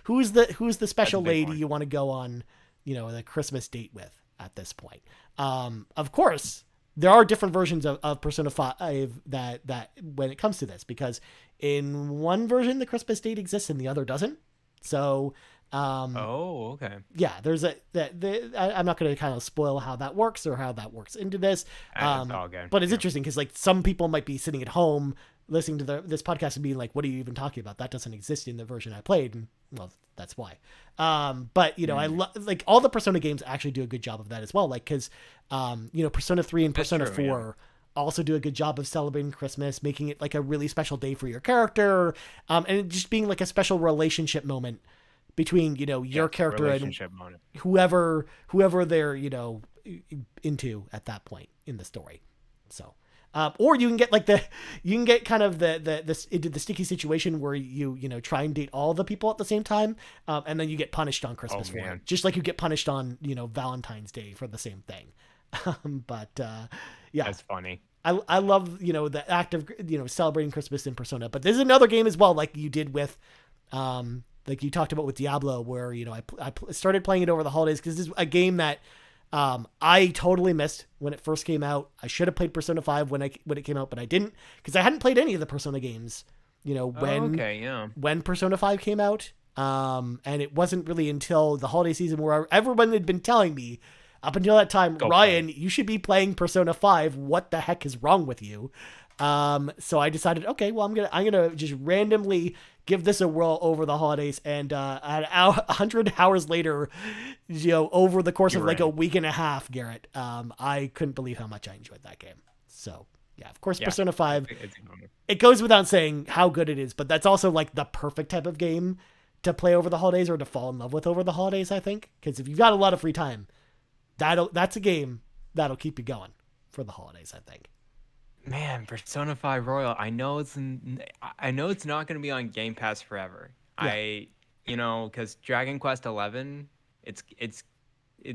who's the special lady you want to go on, the Christmas date with at this point. Of course, there are different versions of Persona 5 that when it comes to this, because in one version the Christmas date exists and the other doesn't. So Okay. Yeah, there's I'm not going to kind of spoil how that works or how that works into this. It's all good. But it's interesting because like some people might be sitting at home listening to this podcast and being like, "What are you even talking about? That doesn't exist in the version I played." And well, that's why. But you know, I like all the Persona games actually do a good job of that as well. Like because you know, Persona 3 and Persona 4. Yeah. Also do a good job of celebrating Christmas, making it like a really special day for your character, and it just being like a special relationship moment between, you know, your character and whoever they're, you know, into at that point in the story. So, or you can get like kind of this into the sticky situation where you know, try and date all the people at the same time. And then you get punished on Christmas for it, just like you get punished on, you know, Valentine's Day for the same thing. Yeah, that's funny. I love, you know, the act of, you know, celebrating Christmas in Persona, but there's another game as well, like you did with, like you talked about with Diablo, where, you know, I started playing it over the holidays because this is a game that I totally missed when it first came out. I should have played Persona 5 when it came out, but I didn't because I hadn't played any of the Persona games, you know, when Persona 5 came out. And it wasn't really until the holiday season where everyone had been telling me up until that time, Ryan, you should be playing Persona 5. What the heck is wrong with you? So I decided, okay, well, I'm gonna just randomly give this a whirl over the holidays, and 100 hours later, you know, over the course of like a week and a half, Garrett, I couldn't believe how much I enjoyed that game. So yeah, of course, Persona 5, it goes without saying how good it is, but that's also like the perfect type of game to play over the holidays or to fall in love with over the holidays, I think, because if you've got a lot of free time, that's a game that'll keep you going for the holidays, I think. Man, Persona 5 Royal. I know it's not going to be on Game Pass forever. Yeah. You know, because Dragon Quest 11,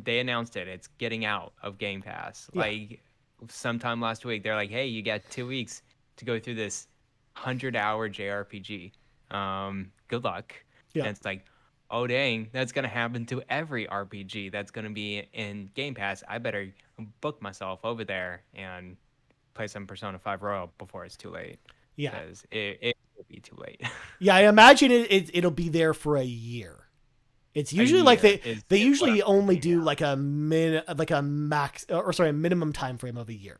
they announced it. It's getting out of Game Pass. Yeah. Like sometime last week, they're like, "Hey, you got 2 weeks to go through this 100-hour JRPG. Good luck." Yeah. And it's like, oh dang, that's gonna happen to every RPG that's gonna be in Game Pass. I better book myself over there and play some Persona 5 Royal before it's too late. Yeah, because it will be too late. Yeah, I imagine it'll be there for a year. It's usually like they usually only do like a minimum time frame of a year.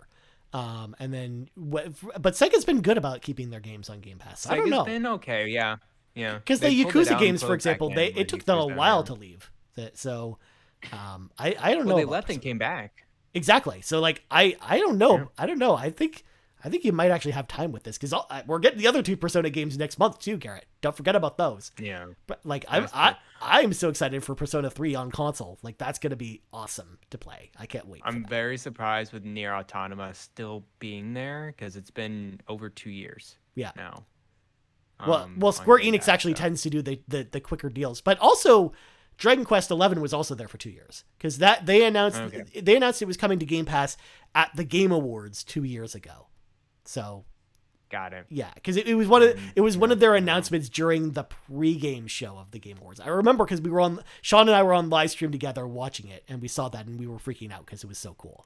And then but Sega's been good about keeping their games on Game Pass. I don't know. Sega's been okay, yeah. Because the Yakuza games, for example, it took them a while to leave. So I don't know. They left and came back. Exactly. So like I don't know. Yeah. I don't know. I think you might actually have time with this because we're getting the other 2 Persona games next month too, Garrett. Don't forget about those. Yeah. But like I'm so excited for Persona 3 on console. Like that's gonna be awesome to play. I can't wait. I'm very surprised with Nier Automata still being there because it's been over 2 years. Yeah. Now. Well, Square Enix actually tends to do the quicker deals, but also Dragon Quest 11 was also there for 2 years because they announced it was coming to Game Pass at the Game Awards 2 years ago. So, got it. Yeah, because it was one of their announcements during the pre-game show of the Game Awards. I remember because Sean and I were on live stream together watching it, and we saw that and we were freaking out because it was so cool.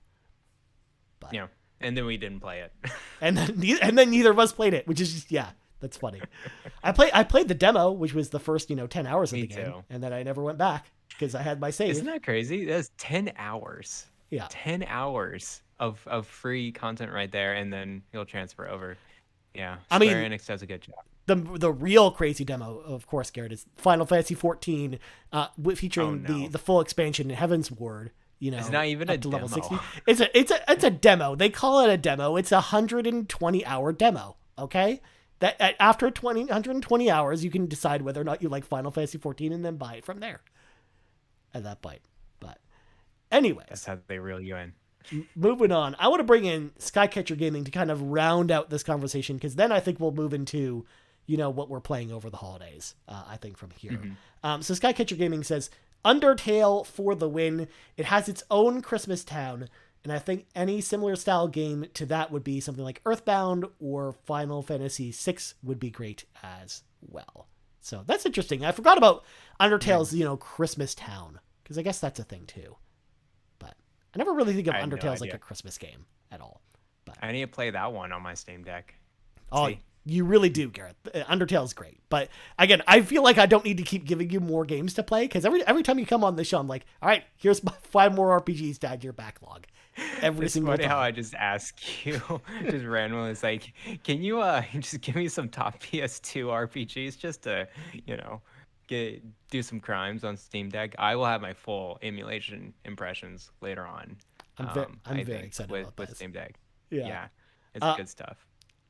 But, yeah, and then we didn't play it, and then neither of us played it, which is just That's funny. I played the demo, which was the first 10 hours of the game, and then I never went back because I had my save. Isn't that crazy? That's 10 hours. Yeah, 10 hours of free content right there, and then you'll transfer over. Yeah, Square Enix does a good job. The real crazy demo, of course, Garrett, is Final Fantasy 14, featuring the full expansion in Heaven's Ward. It's not even a demo. Level 60. It's a demo. They call it a demo. It's a 120-hour demo. Okay. That after 120 hours, you can decide whether or not you like Final Fantasy 14 and then buy it from there. At that point. But anyways. That's how they reel you in. Moving on. I want to bring in Skycatcher Gaming to kind of round out this conversation because then I think we'll move into, what we're playing over the holidays, I think from here. Mm-hmm. So Skycatcher Gaming says, Undertale for the win. It has its own Christmas town. And I think any similar style game to that would be something like Earthbound or Final Fantasy VI would be great as well. So that's interesting. I forgot about Undertale's, Christmas town, because I guess that's a thing too. But I never really think of Undertale as like a Christmas game at all. But I need to play that one on my Steam Deck. Oh, You really do, Garrett. Undertale's great. But again, I feel like I don't need to keep giving you more games to play because every time you come on the show, I'm like, all right, here's 5 more RPGs to add to your backlog. Every it's single funny time. How I just ask you, just randomly, it's like, can you just give me some top PS2 RPGs just to, do some crimes on Steam Deck? I will have my full emulation impressions later on. I'm very excited about with this. Steam Deck. Yeah, it's good stuff.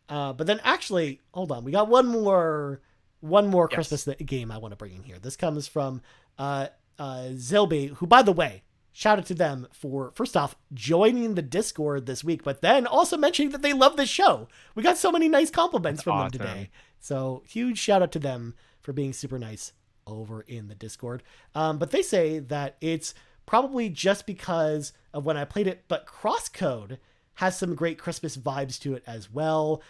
But then actually, hold on, we got one more Yes. Christmas game I want to bring in here. This comes from Zilby, who, by the way, shout out to them for, first off, joining the Discord this week, but then also mentioning that they love the show. We got so many nice compliments That's from awesome. them today. So huge shout out to them for being super nice over in the Discord. But they say that it's probably just because of when I played it, but Crosscode has some great Christmas vibes to it as well.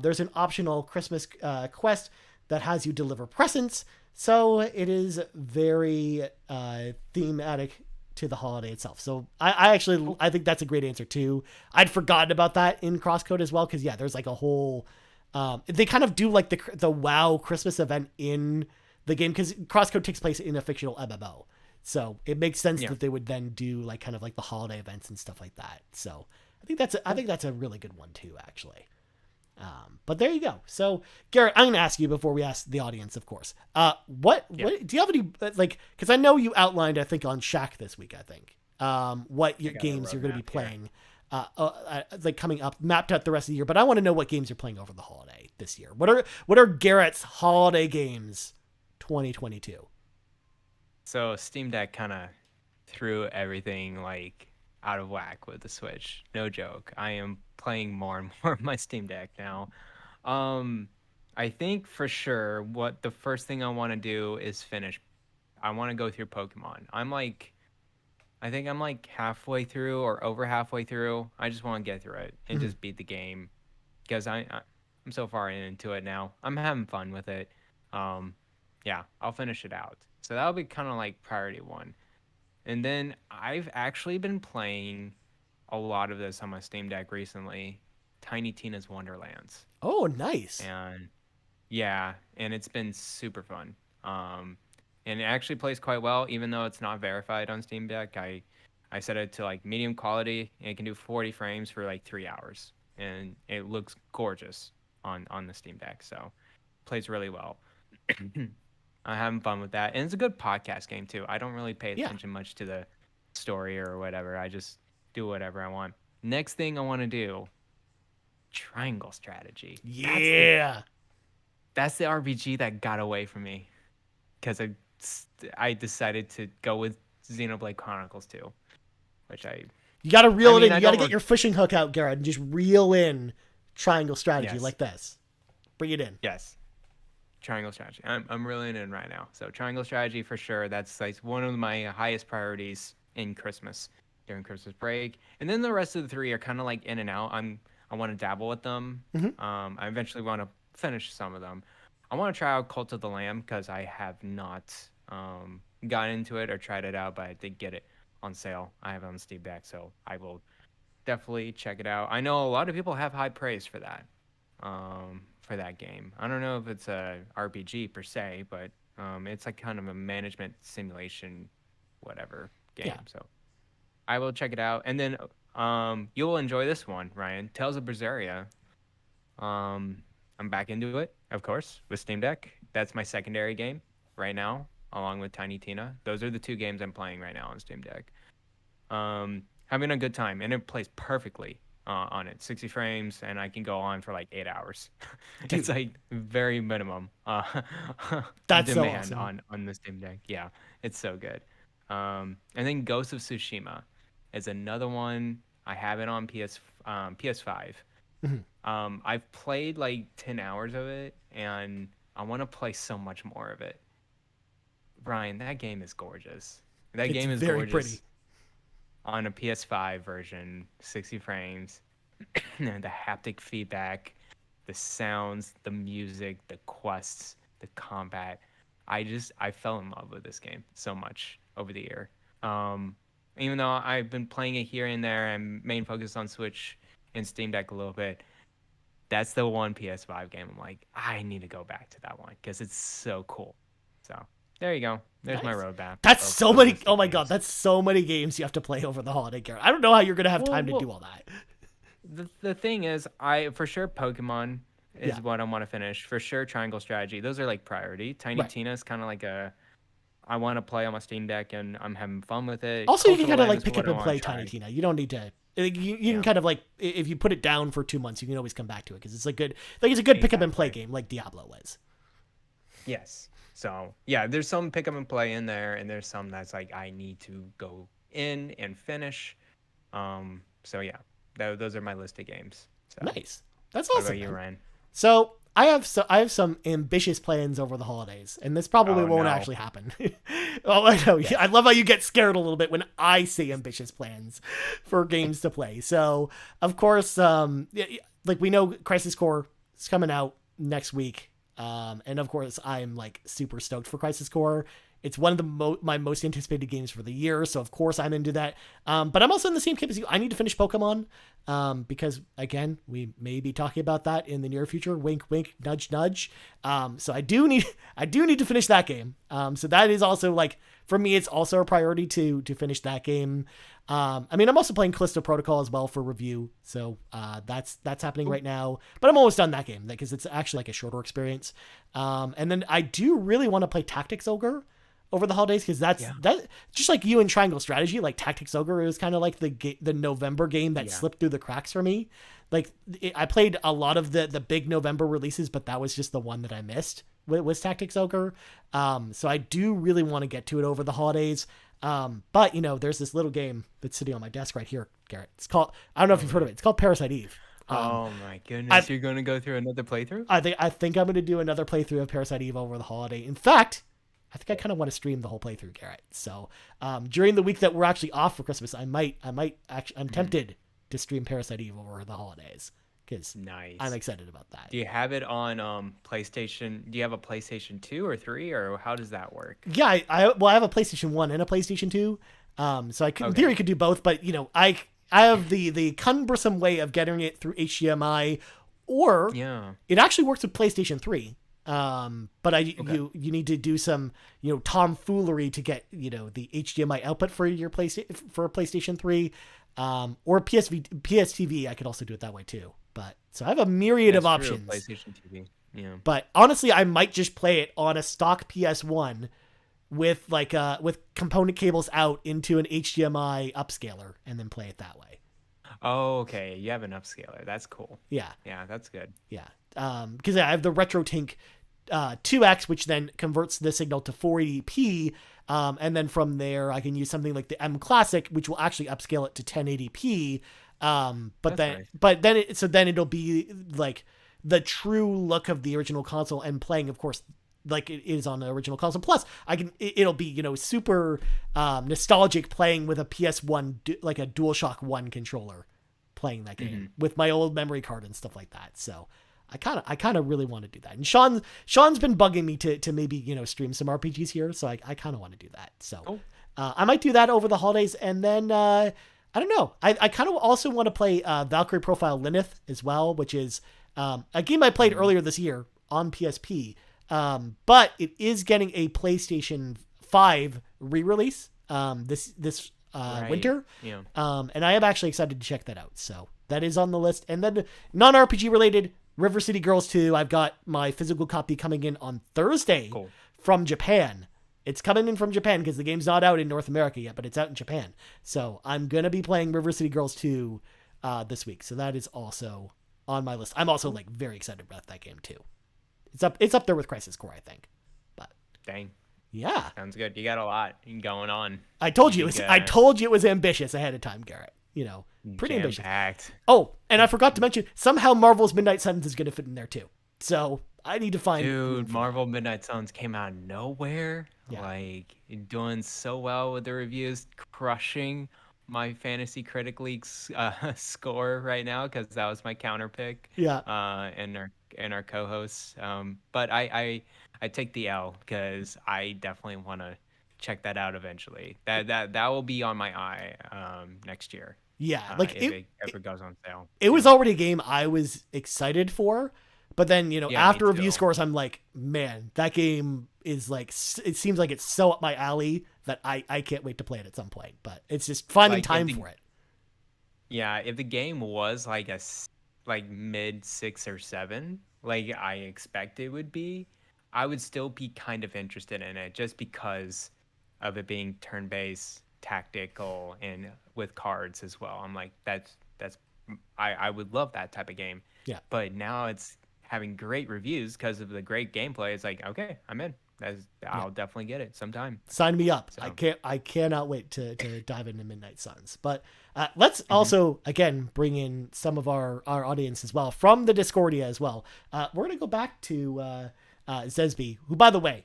There's an optional Christmas quest that has you deliver presents. So it is very thematic to the holiday itself. So I think that's a great answer too. I'd forgotten about that in Crosscode as well. Cause yeah, there's like a whole, they kind of do like the WoW Christmas event in the game. Cause Crosscode takes place in a fictional MMO. So it makes sense that they would then do like kind of like the holiday events and stuff like that. So I think that's a really good one too, actually. But there you go. So Garrett, I'm going to ask you before we ask the audience, of course, what do you have any, like, cause I know you outlined, I think on Shack this week, I think, what your games you're going to be playing, like coming up, mapped out the rest of the year, but I want to know what games you're playing over the holiday this year. What are Garrett's holiday games 2022? So Steam Deck kind of threw everything like out of whack with the Switch. No joke. I am playing more and more of my Steam Deck now. I think for sure what the first thing I want to do is finish. I want to go through Pokemon. I think I'm like halfway through or over halfway through. I just want to get through it and just beat the game because I'm so far into it now. I'm having fun with it. Yeah, I'll finish it out. So that'll be kind of like priority one. And then I've actually been playing a lot of this on my Steam Deck recently. Tiny Tina's Wonderlands. Oh, nice. And yeah, and it's been super fun. And it actually plays quite well, even though it's not verified on Steam Deck. I set it to like medium quality, and it can do 40 frames for like 3 hours, and it looks gorgeous on the Steam Deck. So it plays really well. I'm having fun with that, and it's a good podcast game too. I don't really pay attention much to the story or whatever. I just do whatever I want. Next thing I want to do, Triangle Strategy. Yeah, that's the RPG that got away from me because I decided to go with Xenoblade Chronicles 2, which you got to reel it in. You got to get your fishing hook out, Garrett, and just reel in Triangle Strategy like this. Bring it in. Yes. Triangle Strategy. I'm reeling in right now. So Triangle Strategy for sure. That's like one of my highest priorities in Christmas during Christmas break. And then the rest of the 3 are kind of like in and out. I want to dabble with them. I eventually want to finish some of them. I want to try out Cult of the Lamb because I have not gotten into it or tried it out, but I did get it on sale. I have it on Steam Deck, so I will definitely check it out. I know a lot of people have high praise for that. For that game. I don't know if it's a RPG per se, but it's like kind of a management simulation, whatever game. Yeah. So I will check it out, and then you'll enjoy this one, Ryan. Tales of Berseria. I'm back into it, of course, with Steam Deck. That's my secondary game right now, along with Tiny Tina. Those are the 2 games I'm playing right now on Steam Deck. Having a good time, and it plays perfectly on it, 60 frames, and I can go on for like 8 hours. It's like very minimum that's demand so awesome. on the Steam Deck. Yeah, it's so good. And then Ghost of Tsushima is another one. I have it on PS5. I've played like 10 hours of it, and I want to play so much more of it. Brian, that game is gorgeous. That game is very gorgeous. Pretty. On a PS5 version, 60 frames, the haptic feedback, the sounds, the music, the quests, the combat. I fell in love with this game so much over the year. Even though I've been playing it here and there, I'm main focused on Switch and Steam Deck a little bit. that's the one PS5 game I'm like, I need to go back to that one because it's so cool. So there you go. There's my roadmap. That's so many. Oh my god, that's so many games you have to play over the holiday, Garrett. I don't know how you're gonna have time to do all that. The thing is, I for sure Pokemon is what I want to finish. For sure, Triangle Strategy. Those are like priority. Tiny Tina is kind of like I want to play on my Steam Deck and I'm having fun with it. Also, you can kind of like pick up and play Tiny Tina. You don't need to. You can kind of like, if you put it down for 2 months, you can always come back to it because it's a good, like it's a good pick up and play game, like Diablo was. Yes. So yeah, there's some pick up and play in there, and there's some that's like I need to go in and finish. So yeah, those are my list of games. So, nice. That's awesome. What about you, Ryan? So I have some ambitious plans over the holidays, and this probably won't actually happen. Oh, I know. Yes. I love how you get scared a little bit when I say ambitious plans for games to play. So of course, like we know, Crisis Core is coming out next week. And of course, I'm like super stoked for Crisis Core. It's one of the my most anticipated games for the year, so of course I'm into that. But I'm also in the same camp as you. I need to finish Pokemon, because again, we may be talking about that in the near future. Wink, wink, nudge, nudge. So I do need to finish that game. So that is also like, for me, it's also a priority to finish that game. I mean, I'm also playing Callisto Protocol as well for review, so that's happening right now. But I'm almost done that game because it's actually like a shorter experience. And then I do really want to play Tactics Ogre over the holidays because that just like you in Triangle Strategy, like Tactics Ogre is kind of like the November game that slipped through the cracks for me. Like I played a lot of the big November releases, but that was just the one that I missed was Tactics Ogre. So I do really want to get to it over the holidays. But you know, there's this little game that's sitting on my desk right here, Garrett. It's called, I don't know if you've heard of it. It's called Parasite Eve. Oh my goodness. You're going to go through another playthrough? I think I'm going to do another playthrough of Parasite Eve over the holiday. In fact, I think I kind of want to stream the whole playthrough, Garrett. So, during the week that we're actually off for Christmas, I'm tempted to stream Parasite Eve over the holidays because I'm excited about that. Do you have it on PlayStation? Do you have a PlayStation 2 or 3, or how does that work? Yeah, I have a PlayStation 1 and a PlayStation 2. So I could, in theory, could do both, but you know, I have the cumbersome way of getting it through HDMI, or it actually works with PlayStation 3. But you need to do some, you know, tomfoolery to get, you know, the HDMI output for your PlayStation 3, or PSTV. I could also do it that way too. But so I have a myriad of options. PlayStation TV. Yeah. But honestly, I might just play it on a stock PS1 with with component cables out into an HDMI upscaler and then play it that way. Oh, okay. You have an upscaler. That's cool. Yeah. Yeah, that's good. Yeah. Because I have the RetroTink 2X, which then converts the signal to 480p, and then from there I can use something like the M Classic, which will actually upscale it to 1080p. But then it'll be like the true look of the original console and playing, of course, like it is on the original console. Plus, it'll be, you know, super nostalgic playing with a PS1, like a DualShock 1 controller, playing that game with my old memory card and stuff like that. So I kind of really want to do that. And Sean's been bugging me to maybe, you know, stream some RPGs here. So I kind of want to do that. So I might do that over the holidays. And then, I don't know. I kind of also want to play Valkyrie Profile Lilith as well, which is a game I played earlier this year on PSP. But it is getting a PlayStation 5 re-release this winter. Yeah. And I am actually excited to check that out. So that is on the list. And then non-RPG related, River City Girls 2. I've got my physical copy coming in on Thursday from Japan. It's coming in from Japan because the game's not out in North America yet, but it's out in Japan. So I'm going to be playing River City Girls 2 this week. So that is also on my list. I'm also like very excited about that game too. It's up there with Crisis Core, I think. But dang. Yeah. Sounds good. You got a lot going on. I told you it was ambitious ahead of time, Garrett. You know, pretty ambitious. Oh, and I forgot to mention, somehow Marvel's Midnight Suns is going to fit in there too. So I need to find. Dude, Marvel Midnight Suns came out of nowhere. Yeah. Like doing so well with the reviews, crushing my Fantasy Critic League's score right now because that was my counter pick. Yeah. And our co-hosts. But I take the L because I definitely want to check that out eventually. That will be on my eye next year. Yeah, like if it ever goes on sale. It was already a game I was excited for, but then, after review scores, I'm like, man, that game is like, it seems like it's so up my alley that I can't wait to play it at some point, but it's just finding time for it. Yeah, if the game was like like mid 6 or 7, like I expect it would be, I would still be kind of interested in it just because of it being turn-based, tactical, and with cards as well. I'm like, I would love that type of game. Yeah. But now it's having great reviews because of the great gameplay. It's like, okay, I'm in. I'll definitely get it sometime. Sign me up. So. I cannot wait to dive into Midnight Suns. But let's also, again, bring in some of our audience as well from the Discordia as well. We're going to go back to Zesby, who, by the way,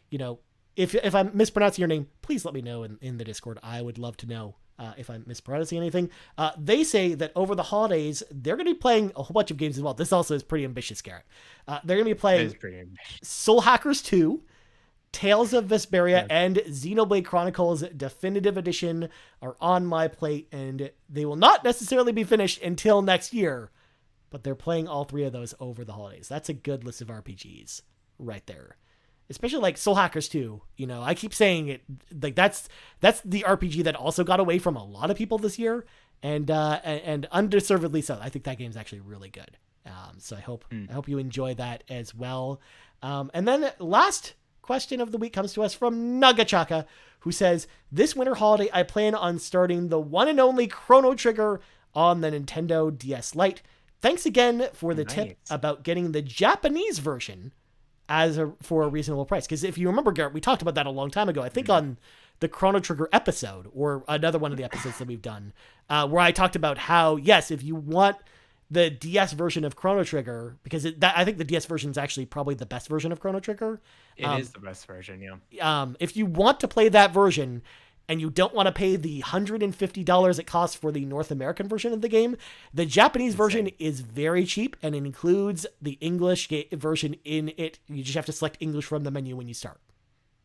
if I'm mispronouncing your name, please let me know in the Discord. I would love to know if I'm mispronouncing anything. They say that over the holidays, they're going to be playing a whole bunch of games as well. This also is pretty ambitious, Garrett. They're going to be playing Soul Hackers 2, Tales of Vesperia, and Xenoblade Chronicles Definitive Edition are on my plate, and they will not necessarily be finished until next year, but they're playing all 3 of those over the holidays. That's a good list of RPGs right there. Especially like Soul Hackers 2, I keep saying it, like that's the RPG that also got away from a lot of people this year, and undeservedly so. I think that game's actually really good. So I hope you enjoy that as well. And then last question of the week comes to us from Nagachaka, who says, this winter holiday, I plan on starting the one and only Chrono Trigger on the Nintendo DS Lite. Thanks again for the tip about getting the Japanese version for a reasonable price. Because if you remember, Garrett, we talked about that a long time ago. I think on the Chrono Trigger episode, or another one of the episodes that we've done, where I talked about how, yes, if you want the DS version of Chrono Trigger, because I think the DS version is actually probably the best version of Chrono Trigger. It is the best version, yeah. If you want to play that version and you don't want to pay the $150 it costs for the North American version of the game, the Japanese version is very cheap, and it includes the English version in it. You just have to select English from the menu when you start.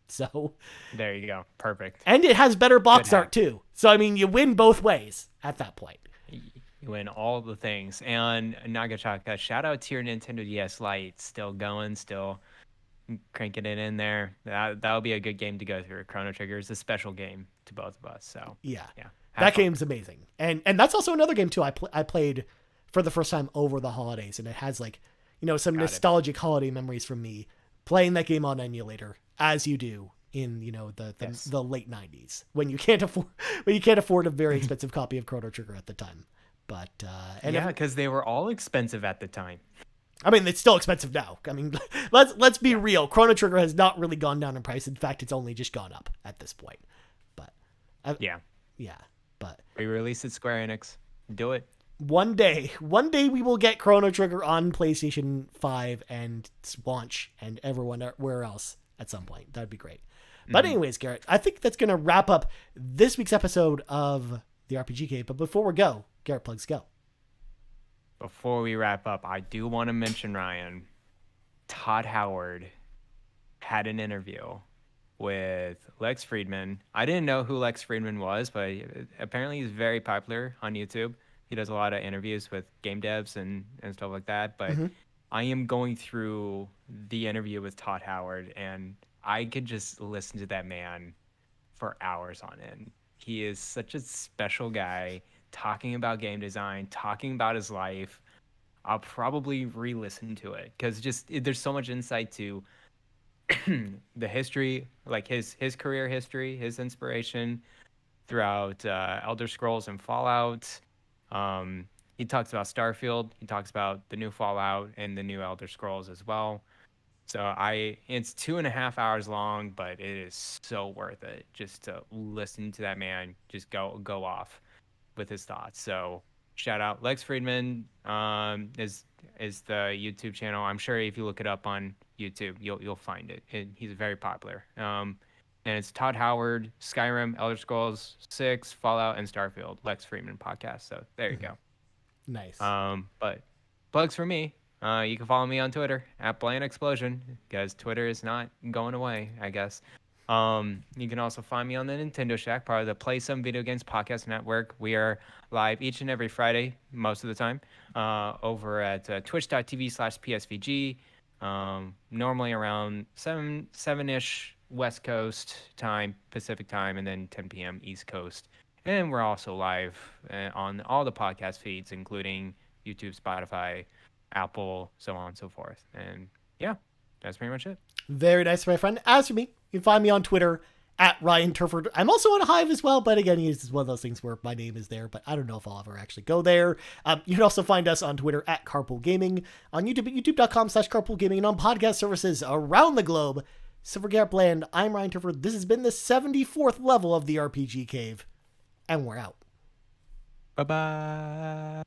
So there you go. Perfect. And it has better box art too. So, I mean, you win both ways at that point. You win all the things. And Nagachaka, shout out to your Nintendo DS Lite. Still going, still cranking it in there. That'll be a good game to go through. Chrono Trigger is a special game to both of us. So yeah. That game's amazing. And that's also another game too I played for the first time over the holidays, and it has like, some nostalgic holiday memories from me playing that game on emulator, as you do in the late 90s when you can't afford a very expensive copy of Chrono Trigger at the time. But because they were all expensive at the time. I mean, it's still expensive now. I mean, let's be real. Chrono Trigger has not really gone down in price. In fact, it's only just gone up at this point. But but re-release at Square Enix. Do it. One day we will get Chrono Trigger on PlayStation 5 and launch and everywhere else at some point. That'd be great. But anyways, Garrett, I think that's going to wrap up this week's episode of the RPG Cave. But before we go, Garrett, plugs go. Before we wrap up, I do want to mention, Ryan, Todd Howard had an interview with Lex Friedman. I didn't know who Lex Friedman was, but apparently he's very popular on YouTube. He does a lot of interviews with game devs and stuff like that. But I am going through the interview with Todd Howard, and I could just listen to that man for hours on end. He is such a special guy, talking about game design, talking about his life. I'll probably re-listen to it because there's so much insight to the history, like his career history, his inspiration throughout Elder Scrolls and Fallout. He talks about Starfield. He talks about the new Fallout and the new Elder Scrolls as well. So it's 2.5 hours long, but it is so worth it just to listen to that man just go off with his thoughts. So shout out Lex Friedman is the YouTube channel. I'm sure if you look it up on YouTube, you'll find it. He's very popular. And it's Todd Howard, Skyrim, Elder Scrolls 6, Fallout, and Starfield. Lex Friedman podcast. So there you go. Nice. But plugs for me. You can follow me on Twitter @BlandExplosion because Twitter is not going away, I guess. You can also find me on the Nintendo Shack, part of the Play Some Video Games Podcast Network. We are live each and every Friday, most of the time, over at twitch.tv/PSVG. Normally around 7-ish West Coast time, Pacific time, and then 10 p.m. East Coast. And we're also live on all the podcast feeds, including YouTube, Spotify, Apple, so on and so forth. And yeah, that's pretty much it. Very nice, my friend. As for me, you can find me on Twitter at Ryan Turford. I'm also on Hive as well, but again, it's one of those things where my name is there, but I don't know if I'll ever actually go there. You can also find us on Twitter at Carpool Gaming, on YouTube at youtube.com/Carpool Gaming, and on podcast services around the globe. So for Garret Bland, I'm Ryan Turford. This has been the 74th level of the RPG Cave, and we're out. Bye-bye.